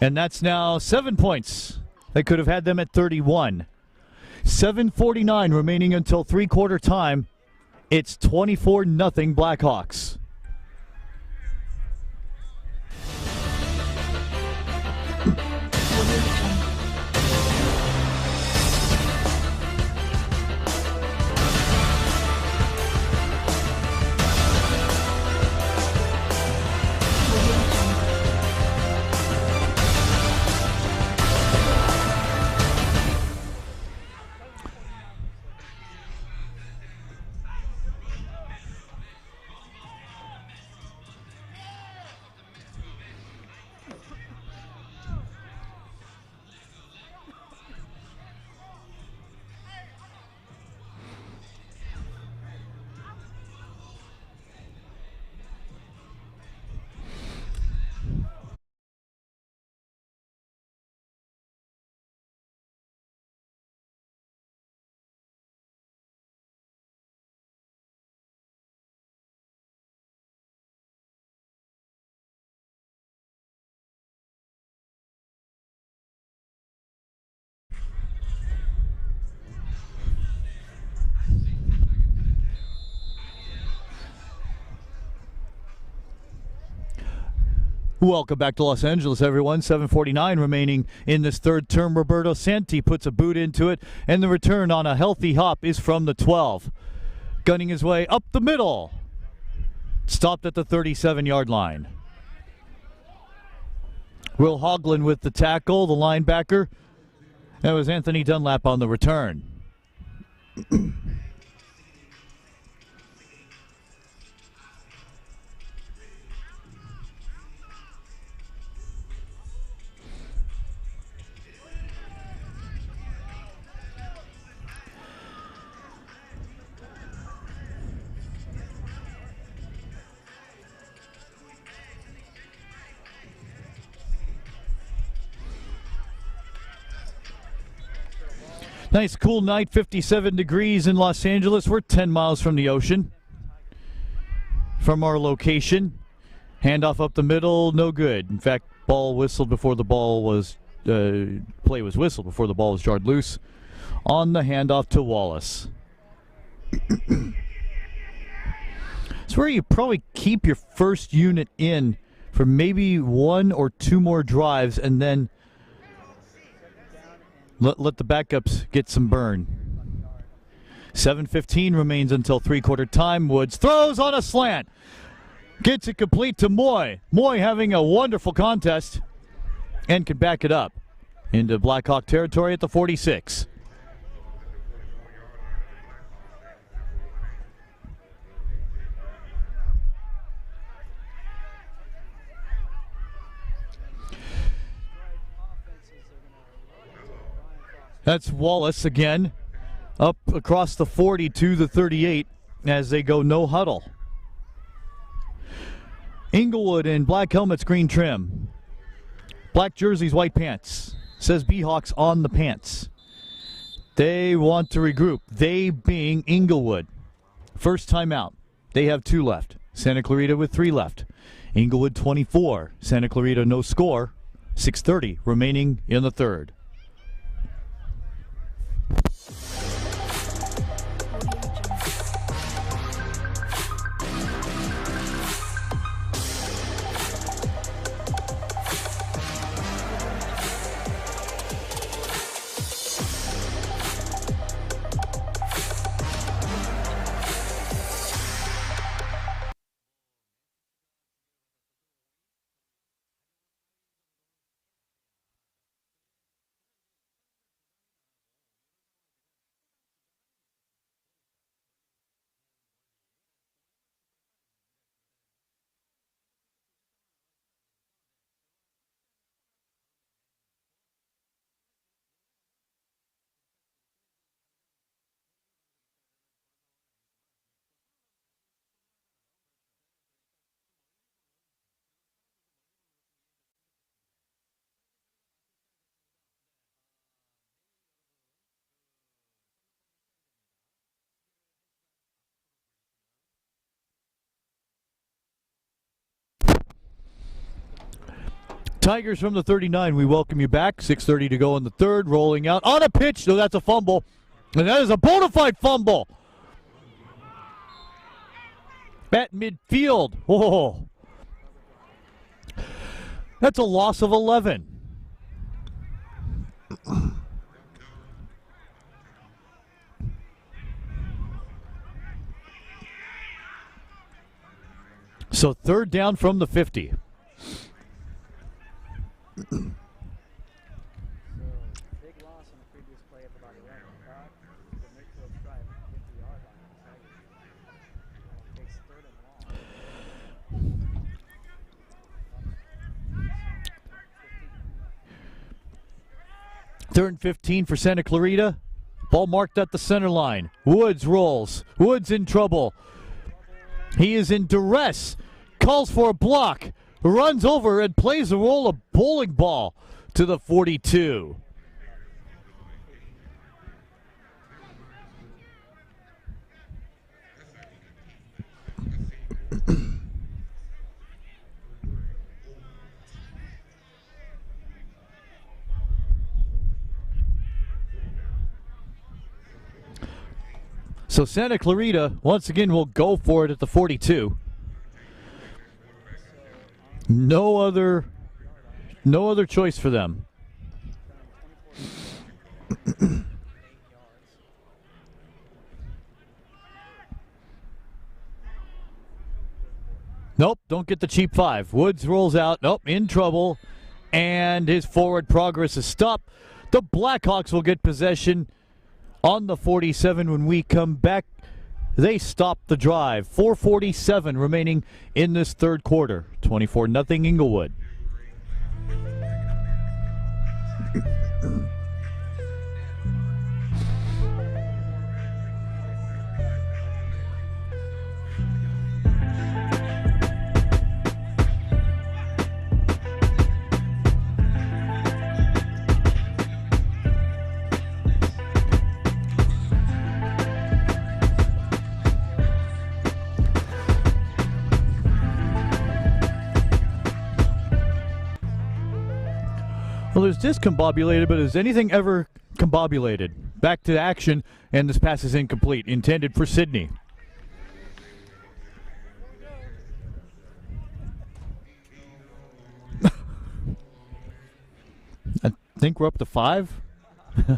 And that's now 7 points. They could have had them at 31. 7:49 remaining until three-quarter time. It's 24-0 Blackhawks. Welcome back to Los Angeles, everyone. 7:49 remaining in this third term. Roberto Santi puts a boot into it, and the return on a healthy hop is from the 12. Gunning his way up the middle. Stopped at the 37-yard line. Will Hoagland with the tackle, the linebacker. That was Anthony Dunlap on the return. Nice cool night, 57 degrees in Los Angeles. We're 10 miles from the ocean. From our location. Handoff up the middle, no good. In fact, ball whistled before the ball was, play was whistled before the ball was jarred loose. On the handoff to Wallace. It's where you probably keep your first unit in for maybe 1 or 2 more drives and then let the backups get some burn. 7:15 remains until three-quarter time. Woods throws on a slant. Gets it complete to Moy. Moy having a wonderful contest and can back it up into Blackhawk territory at the 46. That's Wallace again, up across the 40 to the 38 as they go no huddle. Inglewood in black helmets, green trim. Black jerseys, white pants. Says B-Hawks on the pants. They want to regroup. They being Inglewood. First time out. They have 2 left. Santa Clarita with 3 left. Inglewood 24. Santa Clarita no score. 6:30 remaining in the third. Tigers from the 39, we welcome you back. 6:30 to go in the third, rolling out on a pitch. So that's a fumble. And that is a bona fide fumble. At midfield. Oh. That's a loss of 11. So third down from the 50. Big loss on the previous play of about 11. The midfield drive, 50-yard line. Takes third and long. Third and 15 for Santa Clarita. Ball marked at the center line. Woods rolls. Woods in trouble. He is in duress. Calls for a block. Runs over and plays a roll of bowling ball to the 42. So Santa Clarita once again will go for it at the 42. No other choice for them. Nope, don't get the cheap 5. Woods rolls out. Nope, in trouble. and his forward progress is stopped. The Blackhawks will get possession on the 47 when we come back. They stop the drive. 4:47 remaining in this third quarter. 24-0 Inglewood. Well, there's discombobulated, but is anything ever combobulated? Back to action, and this pass is incomplete. Intended for Sydney. I think we're up to 5.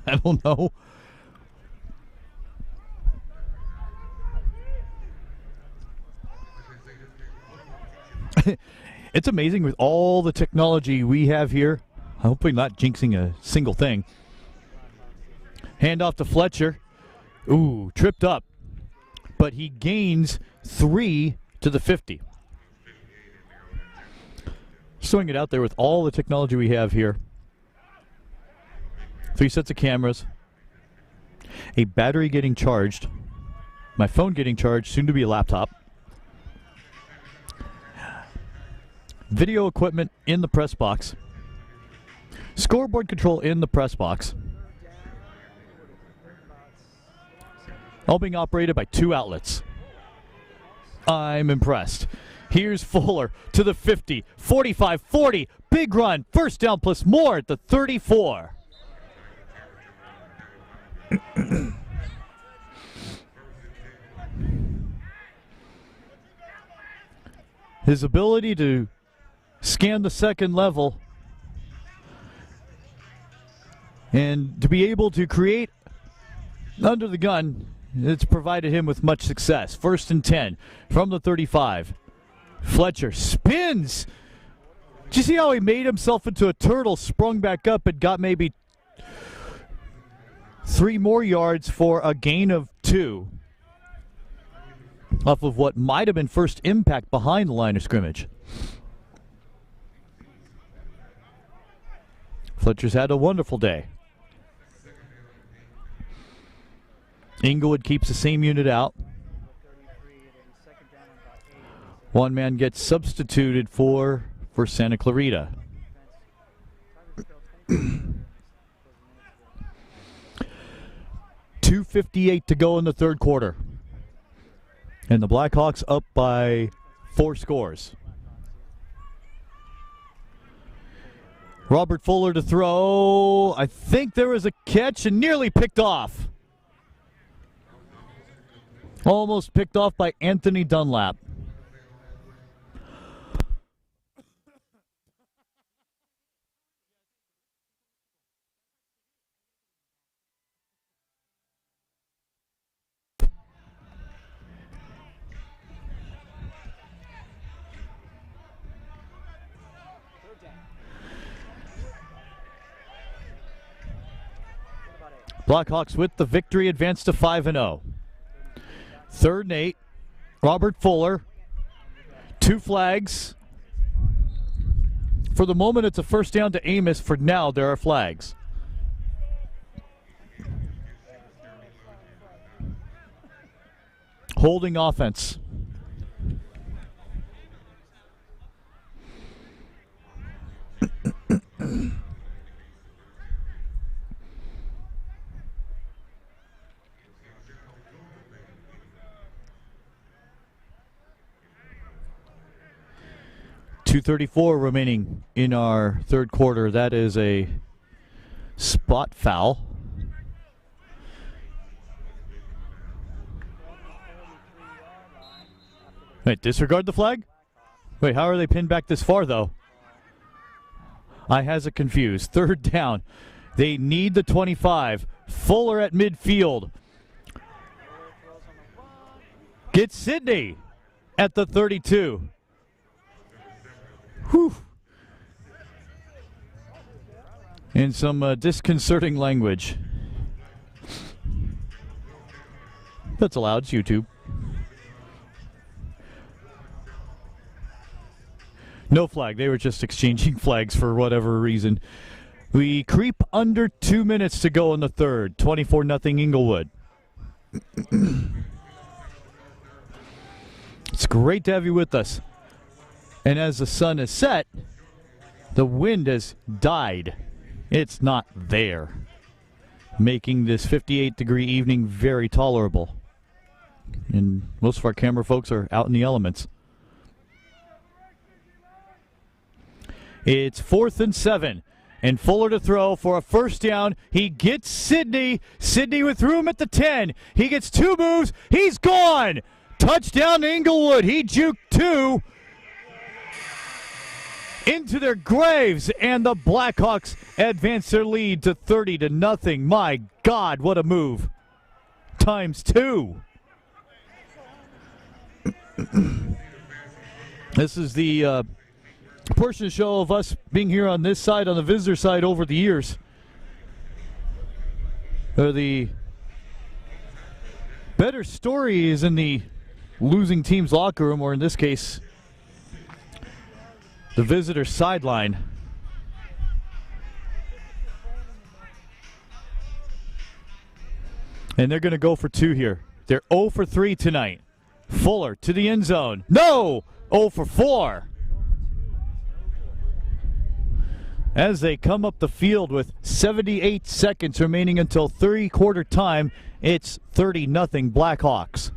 I don't know. It's amazing with all the technology we have here. Hopefully not jinxing a single thing. Hand off to Fletcher. Ooh, tripped up. But he gains 3 to the 50. Showing it out there with all the technology we have here. 3 sets of cameras. A battery getting charged. My phone getting charged, soon to be a laptop. Video equipment in the press box. Scoreboard control in the press box. All being operated by 2 outlets. I'm impressed. Here's Fuller to the 50, 45, 40. Big run. First down plus more at the 34. His ability to scan the second level and to be able to create under the gun, it's provided him with much success. 1st and 10 from the 35. Fletcher spins. Did you see how he made himself into a turtle, sprung back up, and got maybe 3 more yards for a gain of 2 off of what might have been first impact behind the line of scrimmage. Fletcher's had a wonderful day. Inglewood keeps the same unit out. 1 man gets substituted for Santa Clarita. 2:58 to go in the third quarter. And the Blackhawks up by 4 scores. Robert Fuller to throw. I think there was a catch and nearly picked off. Almost picked off by Anthony Dunlap. Blackhawks with the victory, advance to 5-0. 3rd and 8. Robert Fuller. 2 flags. For the moment, it's a first down to Amos. For now, there are flags. Holding offense. .234 remaining in our third quarter. That is a spot foul. Wait, disregard the flag? Wait, how are they pinned back this far, though? I has it confused. 3rd down. They need the 25. Fuller at midfield. Gets Sydney at the 32. Whew. in some disconcerting language. That's allowed. It's YouTube. No flag. They were just exchanging flags for whatever reason. We creep under 2 minutes to go in the third. 24-0 Inglewood. It's great to have you with us. And as the sun has set, the wind has died. It's not there, making this 58-degree evening very tolerable. And most of our camera folks are out in the elements. It's 4th and 7. And Fuller to throw for a first down. He gets Sidney. Sidney with room at the 10. He gets 2 moves. He's gone. Touchdown to Inglewood. He juked 2 into their graves. And the Blackhawks advance their lead to 30-0. My God, what a move. Times 2. This is the portion of the show of us being here on this side, on the visitor side, over the years. The better story is in the losing team's locker room, or in this case, the visitor sideline. And they're going to go for 2 here. They're 0 for 3 tonight. Fuller to the end zone. No! 0 for 4. As they come up the field with 78 seconds remaining until three-quarter time, it's 30-0 Blackhawks.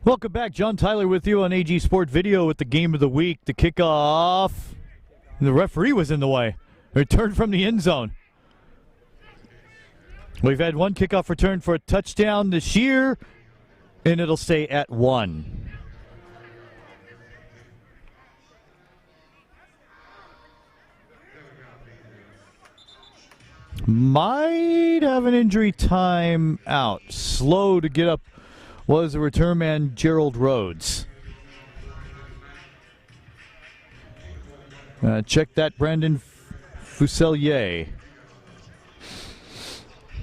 Welcome back. John Tyler with you on AG Sport Video with the game of the week. The kickoff. The referee was in the way. Return from the end zone. We've had one kickoff return for a touchdown this year, and it'll stay at 1. Might have an injury time out. Slow to get up was the return man, Gerald Rhodes. Check that, Brandon Fuselier.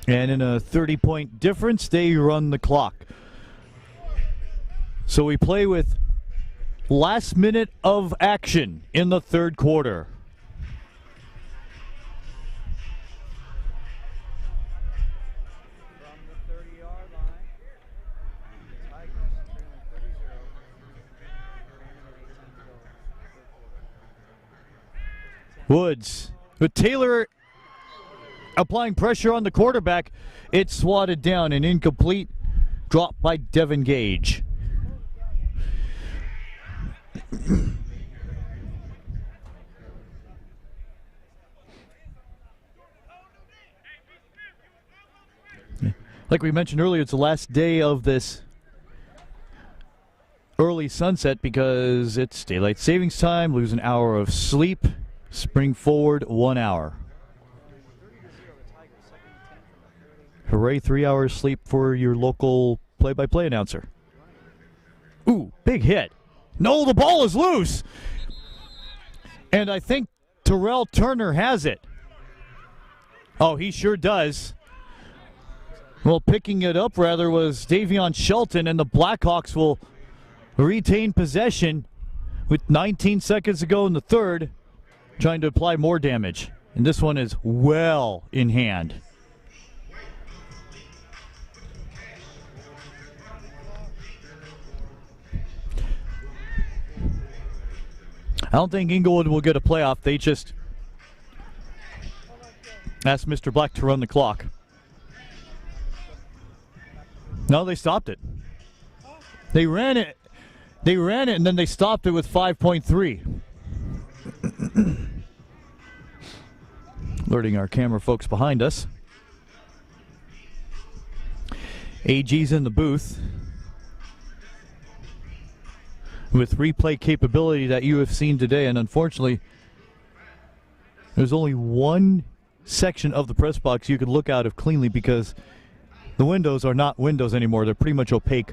And in a 30-point difference, they run the clock. So we play with last minute of action in the third quarter. Woods, with Taylor applying pressure on the quarterback, it's swatted down and incomplete. Dropped by Devin Gage. Like we mentioned earlier, it's the last day of this early sunset because it's daylight savings time. Lose an hour of sleep. Spring forward 1 hour. Hooray, 3 hours sleep for your local play-by-play announcer. Ooh, big hit. No, the ball is loose. And I think Terrell Turner has it. Oh, he sure does. Well, picking it up, rather, was Davion Shelton, and the Blackhawks will retain possession with 19 seconds to go in the third, trying to apply more damage. And this one is well in hand. I don't think Inglewood will get a playoff. They just asked Mr. Black to run the clock. No, they stopped it. They ran it. And then they stopped it with 5.3. Alerting our camera folks behind us. AG's in the booth with replay capability that you have seen today, and unfortunately there's only one section of the press box you can look out of cleanly because the windows are not windows anymore. They're pretty much opaque.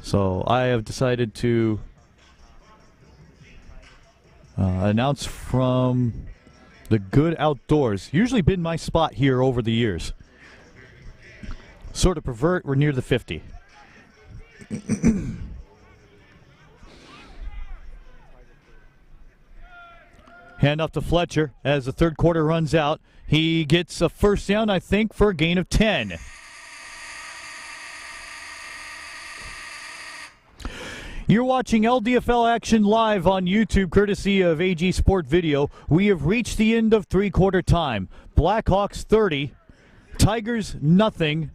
So I have decided to announce from the good outdoors. Usually been my spot here over the years. Sort of pervert, we're near the 50. Hand off to Fletcher as the third quarter runs out. He gets a first down, I think, for a gain of 10. You're watching LDFL action live on YouTube, courtesy of AG Sport Video. We have reached the end of three-quarter time. Blackhawks 30, Tigers nothing.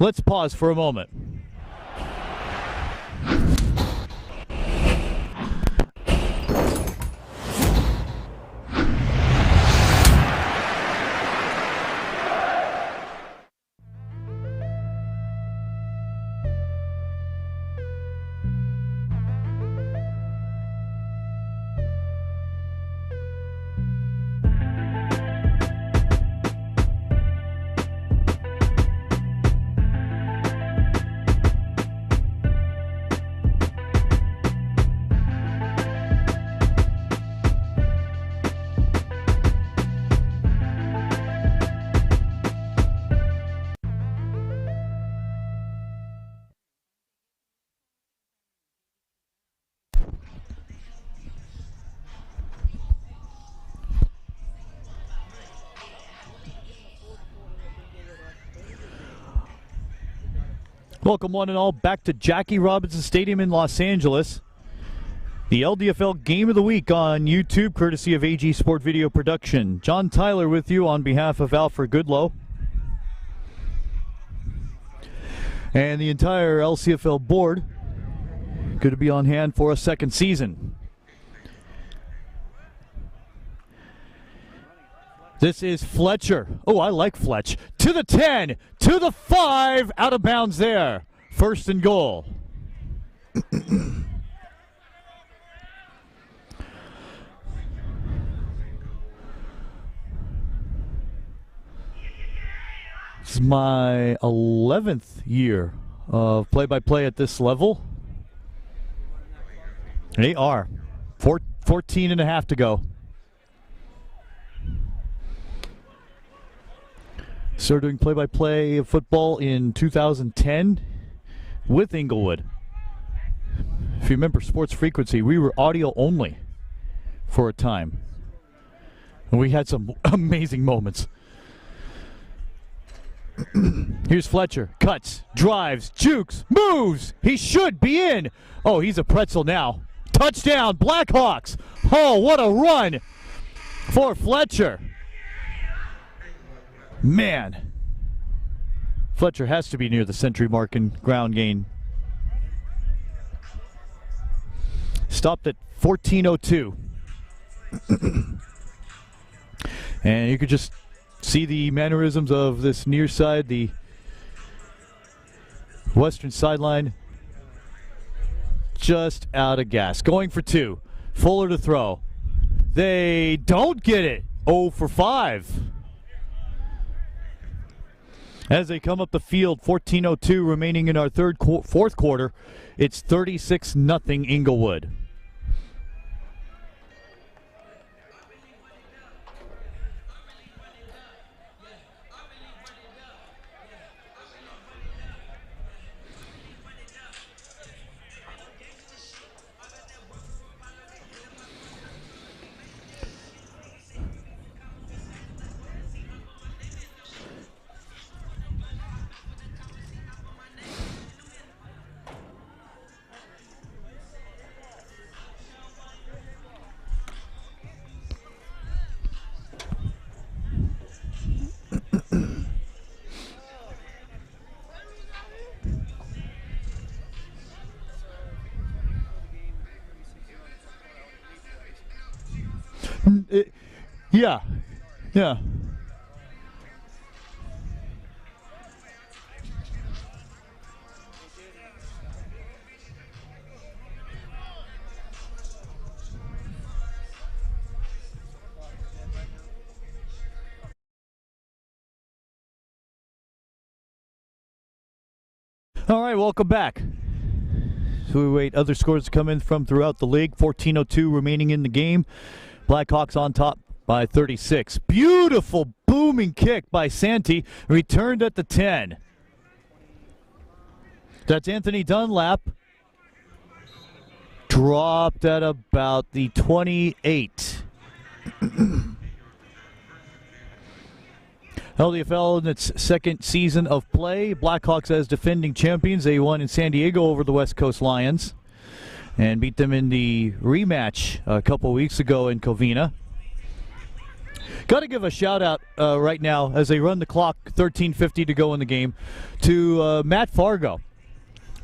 Let's pause for a moment. Welcome one and all back to Jackie Robinson Stadium in Los Angeles. The LDFL Game of the Week on YouTube, courtesy of AG Sport Video Production. John Tyler with you on behalf of Alfred Goodlow and the entire LCFL board. Good to be on hand for a second season. This is Fletcher. Oh, I like Fletch. To the 10, to the 5, out of bounds there. First and goal. This is my 11th year of play-by-play at this level. They are. 14 and a half to go. Started doing play-by-play of football in 2010 with Inglewood. If you remember Sports Frequency, we were audio only for a time. And we had some amazing moments. Here's Fletcher. Cuts, drives, jukes, moves. He should be in. Oh, he's a pretzel now. Touchdown, Blackhawks. Oh, what a run for Fletcher. Man, Fletcher has to be near the century mark in ground gain. Stopped at 14:02. And you could just see the mannerisms of this near side, the western sideline, just out of gas. Going for two. Fuller to throw. They don't get it. 0 for 5. As they come up the field, 14:02 remaining in our fourth quarter. It's 36-0 Inglewood. Yeah. Yeah. All right, welcome back. So we wait other scores to come in from throughout the league. 14:02 remaining in the game. Blackhawks on top by 36. Beautiful booming kick by Santi. Returned at the 10. That's Anthony Dunlap. Dropped at about the 28. LDFL in its second season of play. Blackhawks as defending champions. They won in San Diego over the West Coast Lions and beat them in the rematch a couple weeks ago in Covina. Got to give a shout out right now as they run the clock, 13:50 to go in the game, to Matt Fargo.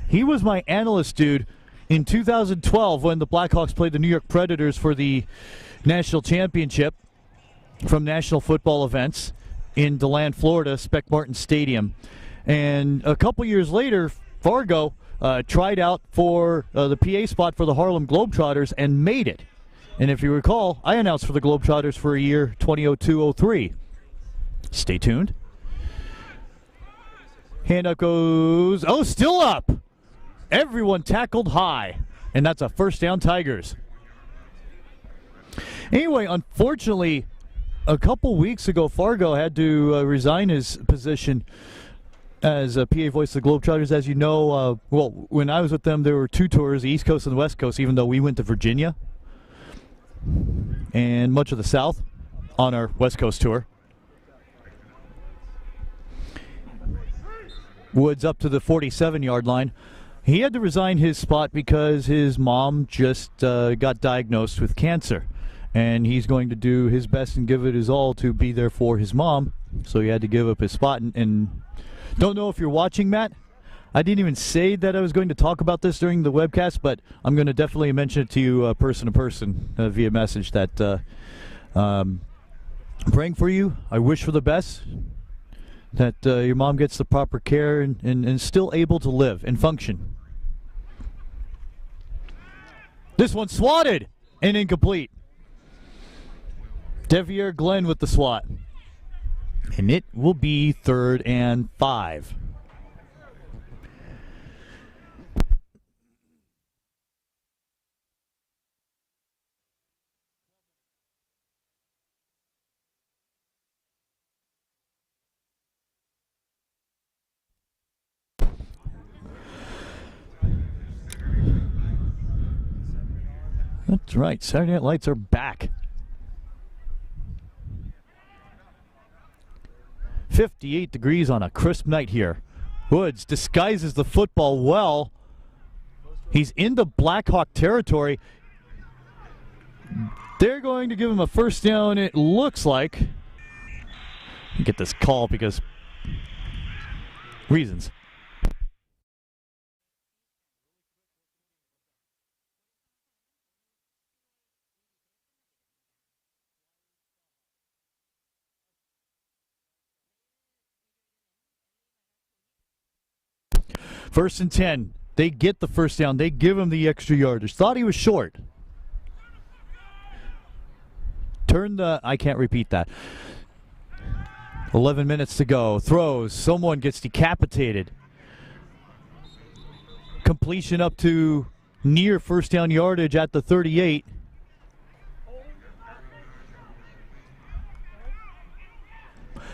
He was my analyst dude in 2012 when the Blackhawks played the New York Predators for the national championship from National Football Events in DeLand, Florida, Spec Martin Stadium. And a couple years later, Fargo tried out for the PA spot for the Harlem Globetrotters and made it. And if you recall, I announced for the Globetrotters for a year 2002-03. Stay tuned. Hand up goes. Oh, still up. Everyone tackled high. And that's a first down, Tigers. Anyway, unfortunately, a couple weeks ago, Fargo had to resign his position as a PA voice of the Globetrotters. As you know, well, when I was with them, there were two tours, the East Coast and the West Coast, even though we went to Virginia and much of the South on our West Coast tour. Woods up to the 47-yard line. He had to resign his spot because his mom just got diagnosed with cancer. And he's going to do his best and give it his all to be there for his mom. So he had to give up his spot. And don't know if you're watching, Matt. I didn't even say that I was going to talk about this during the webcast, but I'm going to definitely mention it to you person to person via message that I'm praying for you. I wish for the best, that your mom gets the proper care and is still able to live and function. This one's swatted and incomplete. Devier Glenn with the swat. And it will be 3rd and 5. That's right. Saturday Night Lights are back. 58 degrees on a crisp night here. Woods disguises the football well. He's into Blackhawk territory. They're going to give him a first down, it looks like. Get this call because reasons. First and 10. They get the first down. They give him the extra yardage. Thought he was short. I can't repeat that. 11 minutes to go. Throws. Someone gets decapitated. Completion up to near first down yardage at the 38.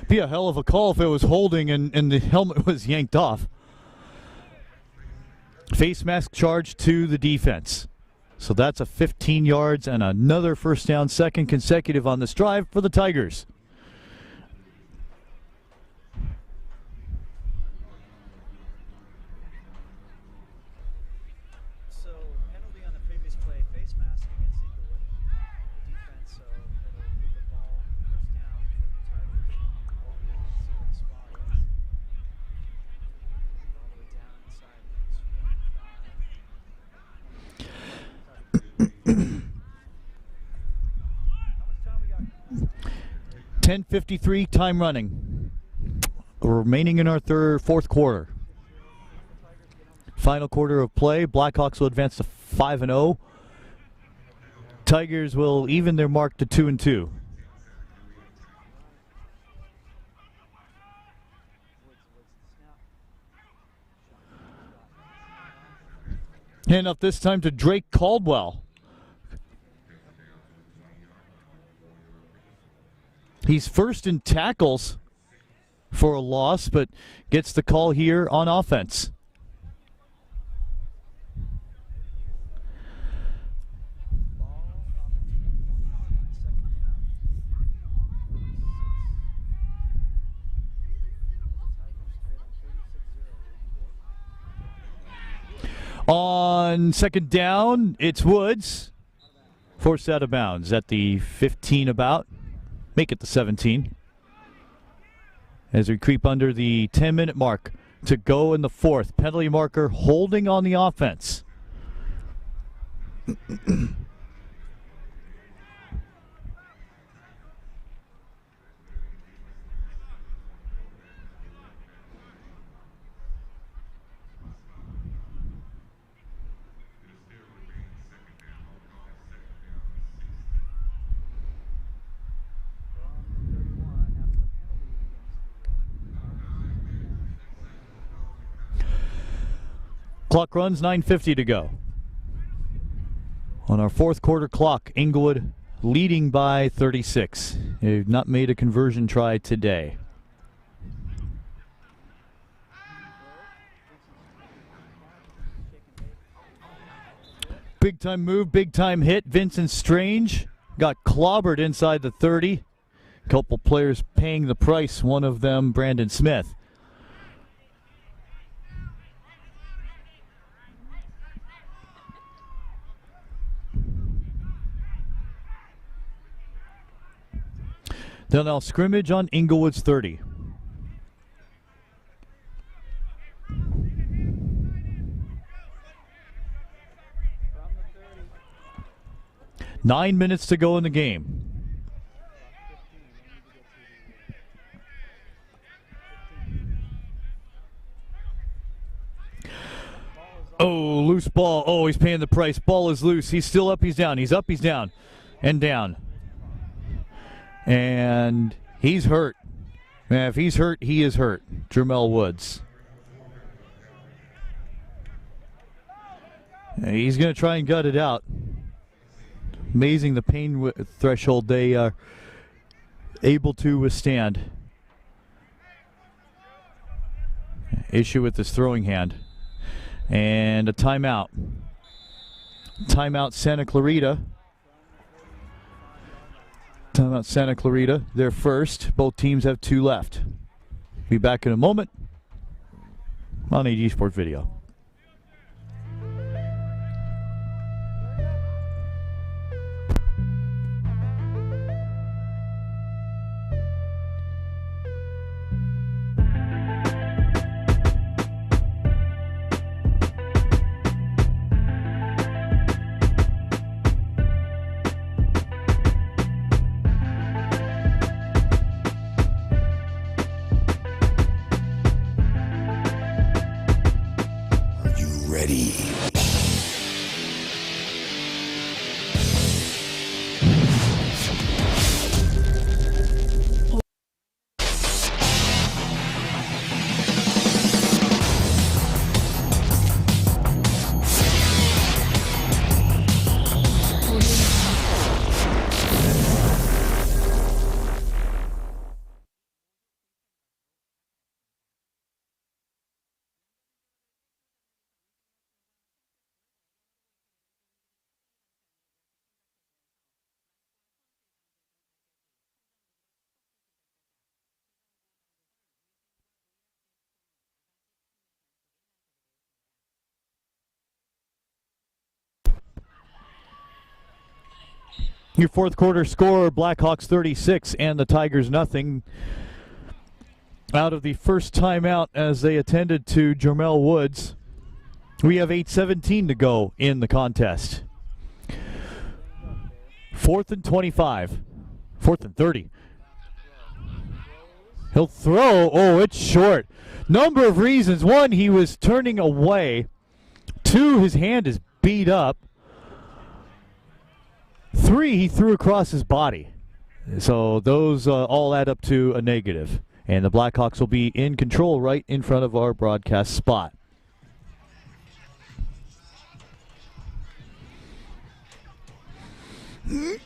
Be a hell of a call if it was holding and the helmet was yanked off. Face mask charge to the defense. So that's a 15 yards and another first down, second consecutive on this drive for the Tigers. So, penalty on the previous play, face mask against Inglewood. Defense, so it'll move the ball first down for the Tigers. See what the spot is. All the way down inside. How much 10:53 time running. Remaining in our fourth quarter. Final quarter of play. Blackhawks will advance to 5-0. Tigers will even their mark to 2-2. Hand up this time to Drake Caldwell. He's first in tackles for a loss, but gets the call here on offense. On second down, it's Woods. Forced out of bounds at the 15 about. Make it the 17. As we creep under the 10-minute mark to go in the fourth. Penalty marker holding on the offense. Clock runs, 9:50 to go. On our fourth quarter clock, Inglewood leading by 36. They've not made a conversion try today. Big time move, big time hit. Vincent Strange got clobbered inside the 30. Couple players paying the price, one of them Brandon Smith. They'll now scrimmage on Inglewood's 30. Nine minutes to go in the game. Oh, loose ball. Oh, he's paying the price. Ball is loose. He's still up, he's down. He's up, he's down. And down. And he's hurt. Man, if he's hurt, he is hurt. Jermel Woods. He's going to try and gut it out. Amazing the pain threshold they are able to withstand. Issue with his throwing hand. And a timeout. Timeout Santa Clarita. Timeout Santa Clarita. They're first. Both teams have two left. Be back in a moment on AG Sport Video. Ready. Your fourth quarter score, Blackhawks 36 and the Tigers nothing. Out of the first timeout as they attended to Jermel Woods. We have 8:17 to go in the contest. 4th and 25. 4th and 30. He'll throw. Oh, it's short. Number of reasons. One, he was turning away. Two, his hand is beat up. Three, he threw across his body. So those all add up to a negative. And the Blackhawks will be in control right in front of our broadcast spot. Still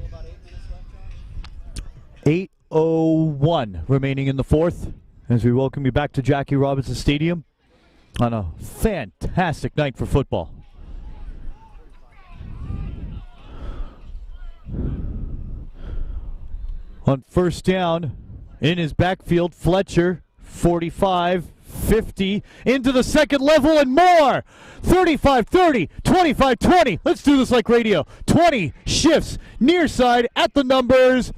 about 8 minutes left, John. 8:01 remaining in the fourth as we welcome you back to Jackie Robinson Stadium on a fantastic night for football. On first down, in his backfield, Fletcher, 45, 50, into the second level and more. 35, 30, 25, 20. Let's do this like radio. 20 shifts near side at the numbers.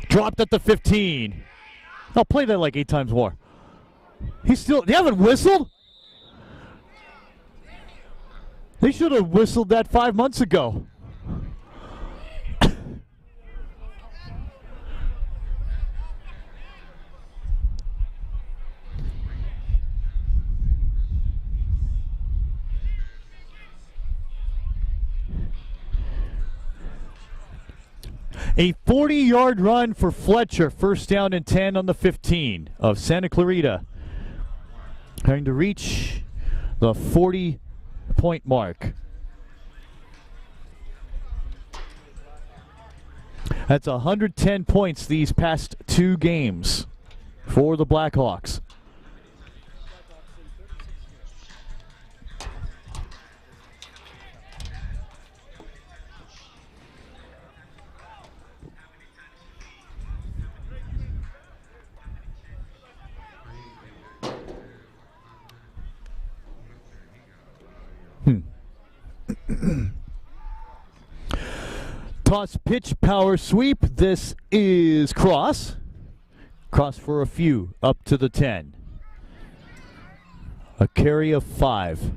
Dropped at the 15. I'll play that like 8 times more. They haven't whistled? They should have whistled that 5 months ago. A 40-yard run for Fletcher. First down and 10 on the 15 of Santa Clarita. Trying to reach the 40-point mark. That's 110 points these past 2 games for the Blackhawks. Toss, pitch, power, sweep. This is cross. Cross for a few, up to the 10. A carry of 5.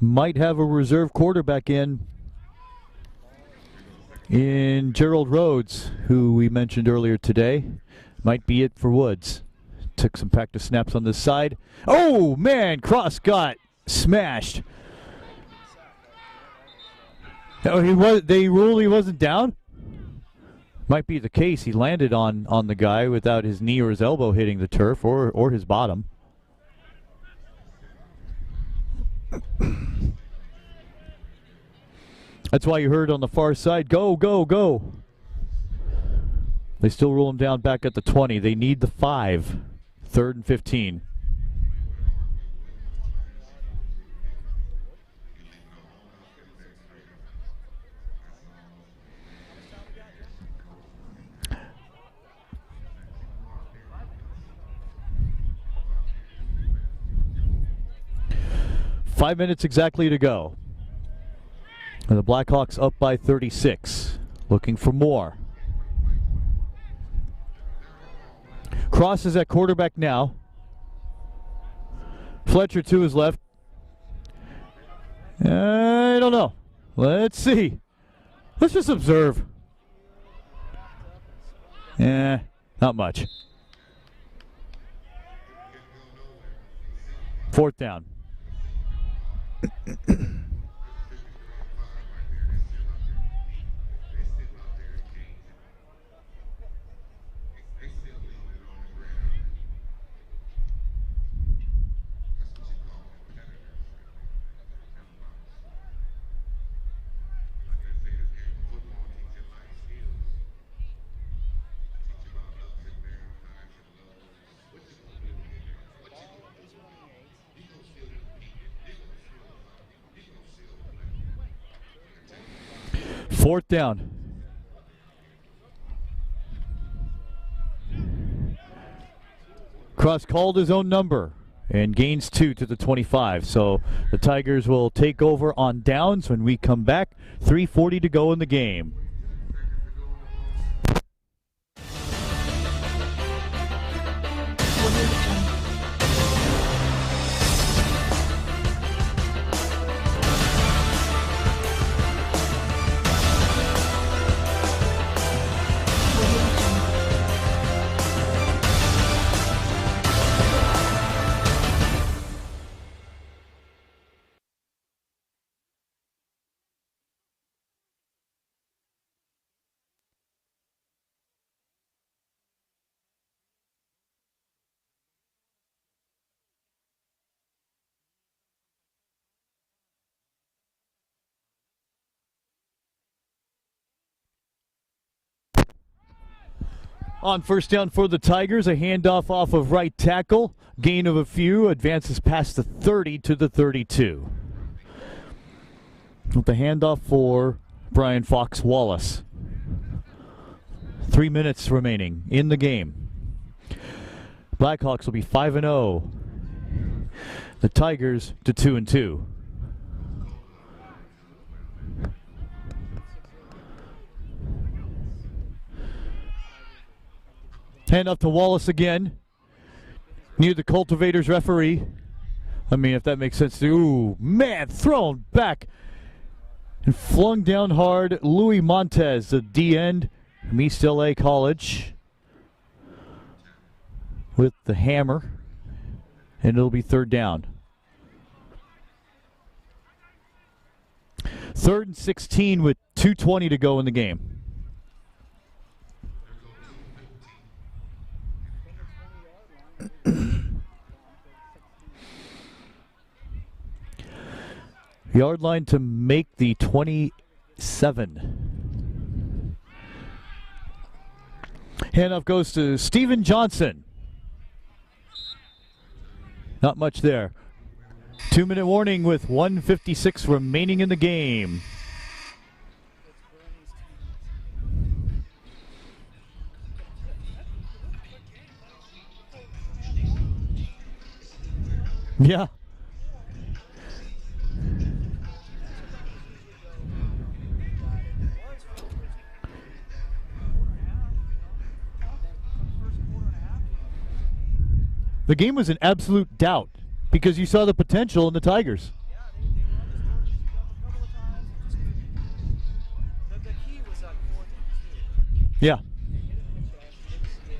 Might have a reserve quarterback in Gerald Rhodes, who we mentioned earlier today. Might be it for Woods. Took some practice snaps on this side. Oh, man, Cross got smashed. Oh, they ruled he wasn't down? Might be the case. He landed on the guy without his knee or his elbow hitting the turf or his bottom. That's why you heard on the far side, go, go, go. They still rule him down back at the 20. They need the 5. 3rd and 15. Five minutes exactly to go. And the Blackhawks up by 36. Looking for more. Cross is at quarterback now. Fletcher to his left. I don't know. Let's see. Let's just observe. Not much. 4th down. Fourth down. Cross called his own number and gains 2 to the 25. So the Tigers will take over on downs when we come back. 3:40 to go in the game. On first down for the Tigers, a handoff off of right tackle. Gain of a few, advances past the 30 to the 32. With the handoff for Brian Fox Wallace. 3 minutes remaining in the game. Blackhawks will be 5-0. The Tigers to 2-2. Hand up to Wallace again. Near the Cultivators referee. I mean, if that makes sense to you. Ooh, man, thrown back and flung down hard. Louis Montez, the D-end from East LA College, with the hammer. And it'll be third down. 3rd and 16 with 2:20 to go in the game. Yard line to make the 27. Handoff goes to Steven Johnson. Not much there. 2-minute warning with 1:56 remaining in the game. Yeah. The game was an absolute doubt because you saw the potential in the Tigers. Yeah, they were on the score sheet a couple of times and just couldn't. The key was that 4th and 2. Yeah. They hit a pitch out, didn't see it,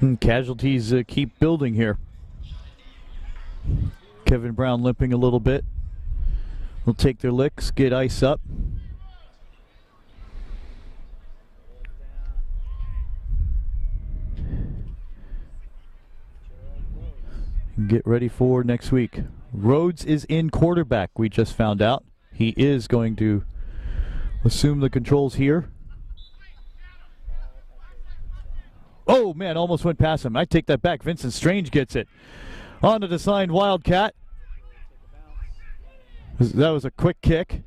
and that was casualties keep building here. Kevin Brown limping a little bit. Will take their licks, get ice up. And get ready for next week. Rhodes is in quarterback, we just found out. He is going to assume the controls here. Oh, man, almost went past him. I take that back. Vincent Strange gets it. On to the signed Wildcat. That was a quick kick.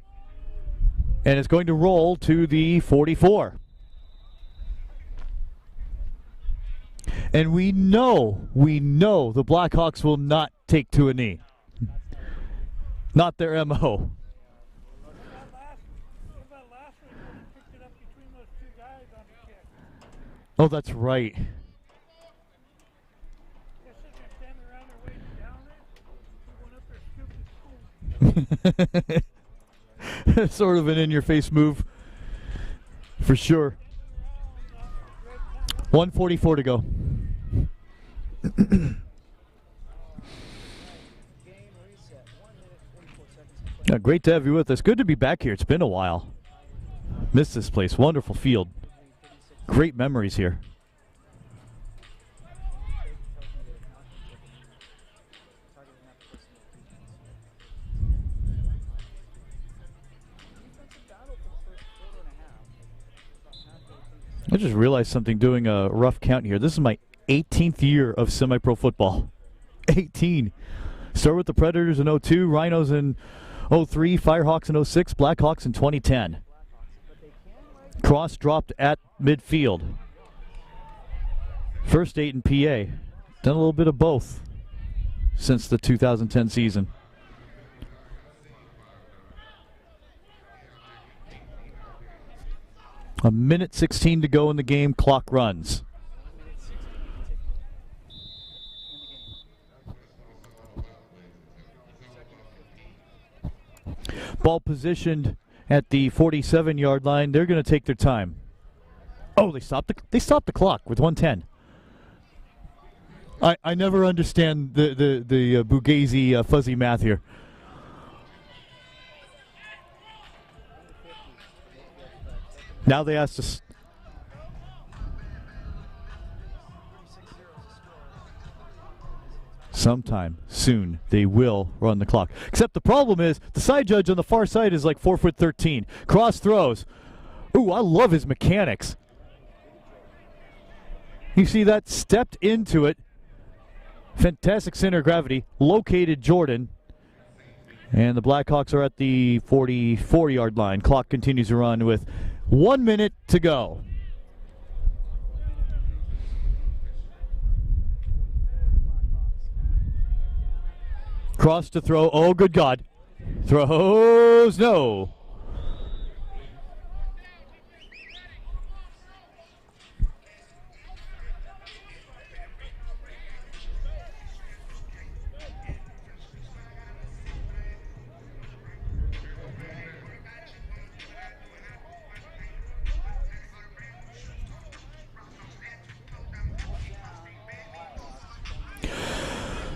And it's going to roll to the 44. And we know the Blackhawks will not take to a knee. Not their MO. Oh, that's right. Sort of an in-your-face move, for sure. 1:44 to go. Yeah, great to have you with us. Good to be back here. It's been a while. Missed this place. Wonderful field. Great memories here. I just realized something doing a rough count here. This is my 18th year of semi-pro football. 18. Start with the Predators in 02, Rhinos in 03, Firehawks in 06, Blackhawks in 2010. Cross dropped at midfield. First 8 in PA. Done a little bit of both since the 2010 season. A minute 16 to go in the game. Clock runs. Ball positioned at the 47-yard line. They're going to take their time. Oh, they stopped the clock with 1:10. I never understand the Bugazi fuzzy math here. Now they asked us. Sometime soon they will run the clock. Except the problem is the side judge on the far side is like 4'13". Cross throws. Ooh, I love his mechanics. You see that? Stepped into it. Fantastic center of gravity. Located Jordan. And the Blackhawks are at the 44-yard line. Clock continues to run with 1 minute to go. Cross to throw. Oh, good God. Throws. No.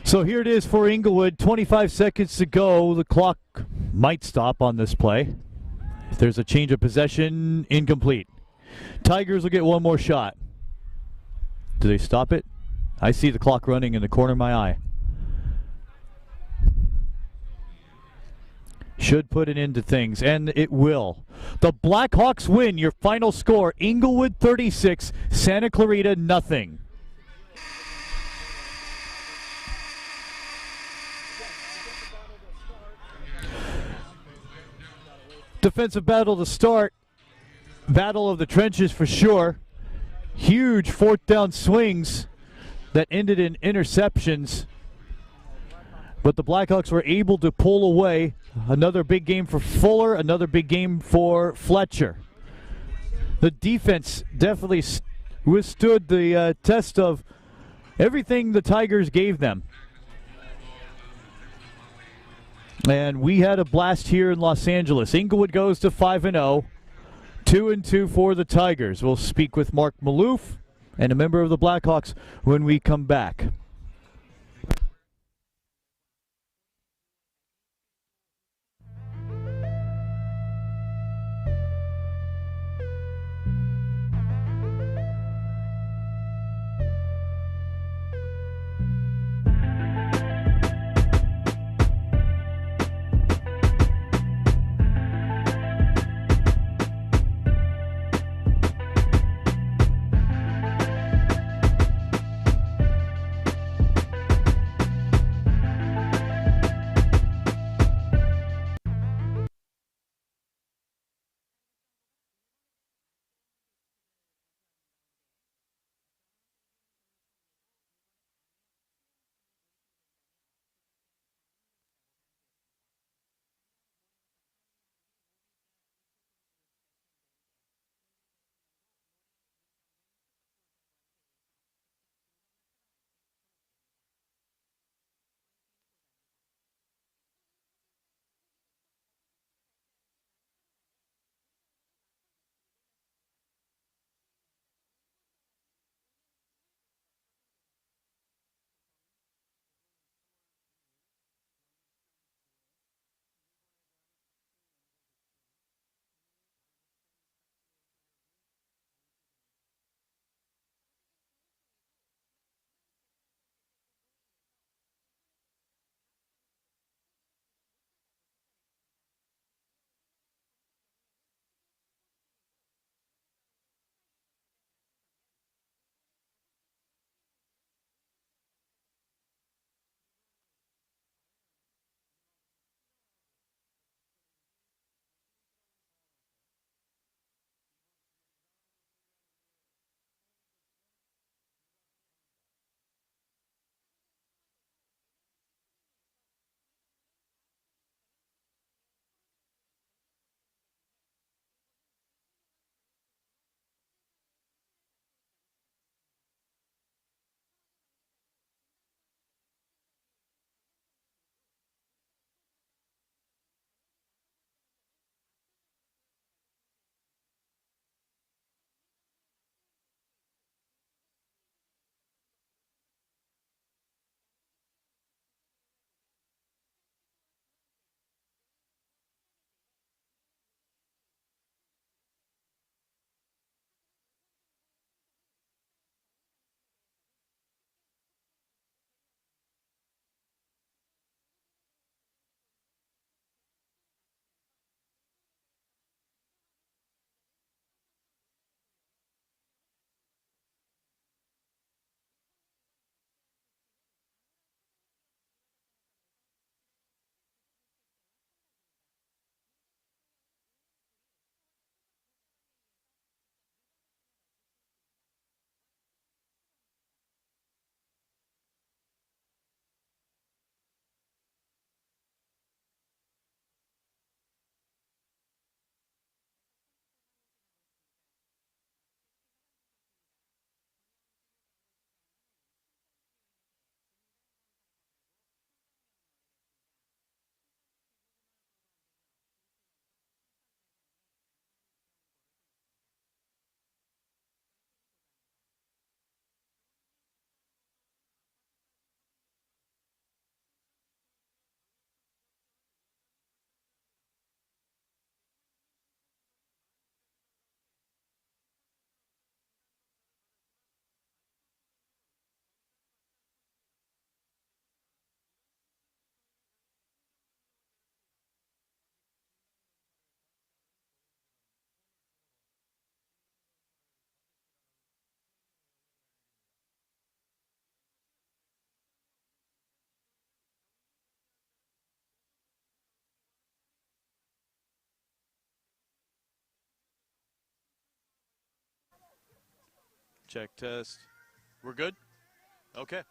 So here it is for Inglewood, 25 seconds to go. The clock might stop on this play. If there's a change of possession, incomplete. Tigers will get one more shot. Do they stop it? I see the clock running in the corner of my eye. Should put an end to things, and it will. The Blackhawks win. Your final score, Inglewood 36, Santa Clarita nothing. Defensive battle to start. Battle of the trenches for sure. Huge fourth down swings that ended in interceptions. But the Blackhawks were able to pull away. Another big game for Fuller, another big game for Fletcher. The defense definitely withstood the test of everything the Tigers gave them. And we had a blast here in Los Angeles. Inglewood goes to 5-0, 2-2 for the Tigers. We'll speak with Mark Maloof and a member of the Blackhawks when we come back. Check test. We're good? Okay.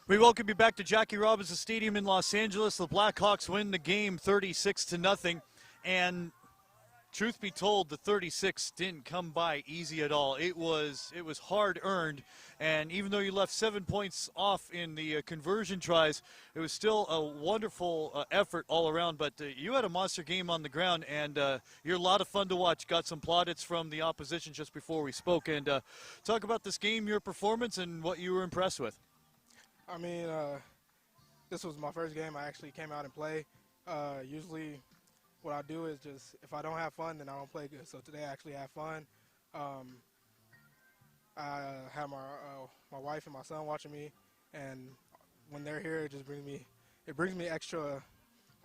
We welcome you back to Jackie Robinson Stadium in Los Angeles. The Blackhawks win the game 36-0. And truth be told, the 36 didn't come by easy at all. It was hard earned, and even though you left 7 points off in the conversion tries, it was still a wonderful effort all around. But you had a monster game on the ground, and you're a lot of fun to watch. Got some plaudits from the opposition just before we spoke. And talk about this game, your performance, and what you were impressed with. I mean, this was my first game I actually came out and play. Usually what I do is just, if I don't have fun, then I don't play good. So today I actually had fun. I have my wife and my son watching me, and when they're here, it just brings me extra,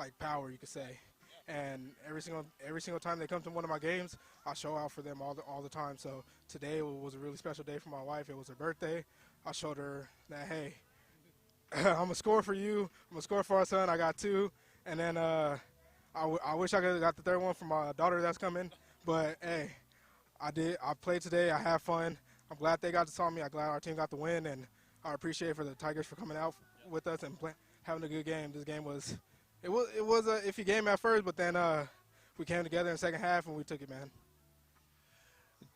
like, power, you could say. And every single time they come to one of my games, I show out for them all the time. So today was a really special day for my wife. It was her birthday. I showed her that, hey, I'm gonna score for you. I'm gonna score for our son. I got 2, and then I wish I could have got the 3rd one for my daughter that's coming, but hey, I did. I played today. I had fun. I'm glad they got to saw me. I'm glad our team got the win, and I appreciate for the Tigers for coming out with us and having a good game. This game was a iffy game at first, but then we came together in the second half and we took it, man.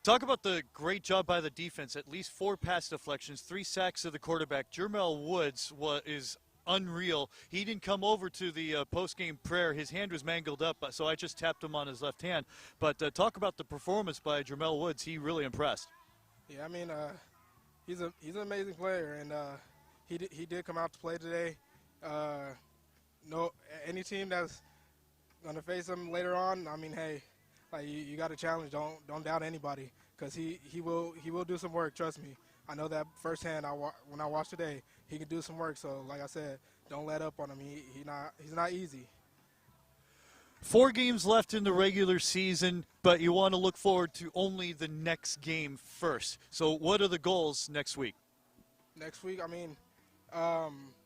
Talk about the great job by the defense. At least 4 pass deflections, 3 sacks of the quarterback. Jermel Woods is unreal. He didn't come over to the post-game prayer. His hand was mangled up, so I just tapped him on his left hand. But talk about the performance by Jermel Woods. He really impressed. Yeah, I mean, he's an amazing player, and he did come out to play today. Any team that's gonna face him later on, I mean, hey, like, you got to challenge. Don't doubt anybody, because he will do some work. Trust me. I know that firsthand. When I watched today, he can do some work. So, like I said, don't let up on him. He's not easy. 4 games left in the regular season, but you want to look forward to only the next game first. So, what are the goals next week? Next week, I mean,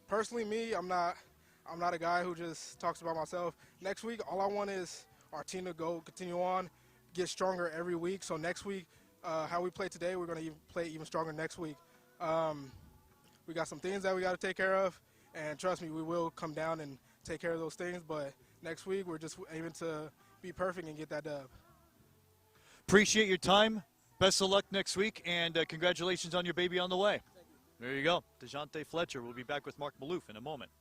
personally, me, I'm not a guy who just talks about myself. Next week, all I want is our team to continue on, get stronger every week. So next week, how we play today, we're going to play even stronger next week. We got some things that we got to take care of, and trust me, we will come down and take care of those things. But next week, we're just aiming to be perfect and get that dub. Appreciate your time. Best of luck next week, and congratulations on your baby on the way. There you go. DeJounte Fletcher will be back with Mark Maloof in a moment.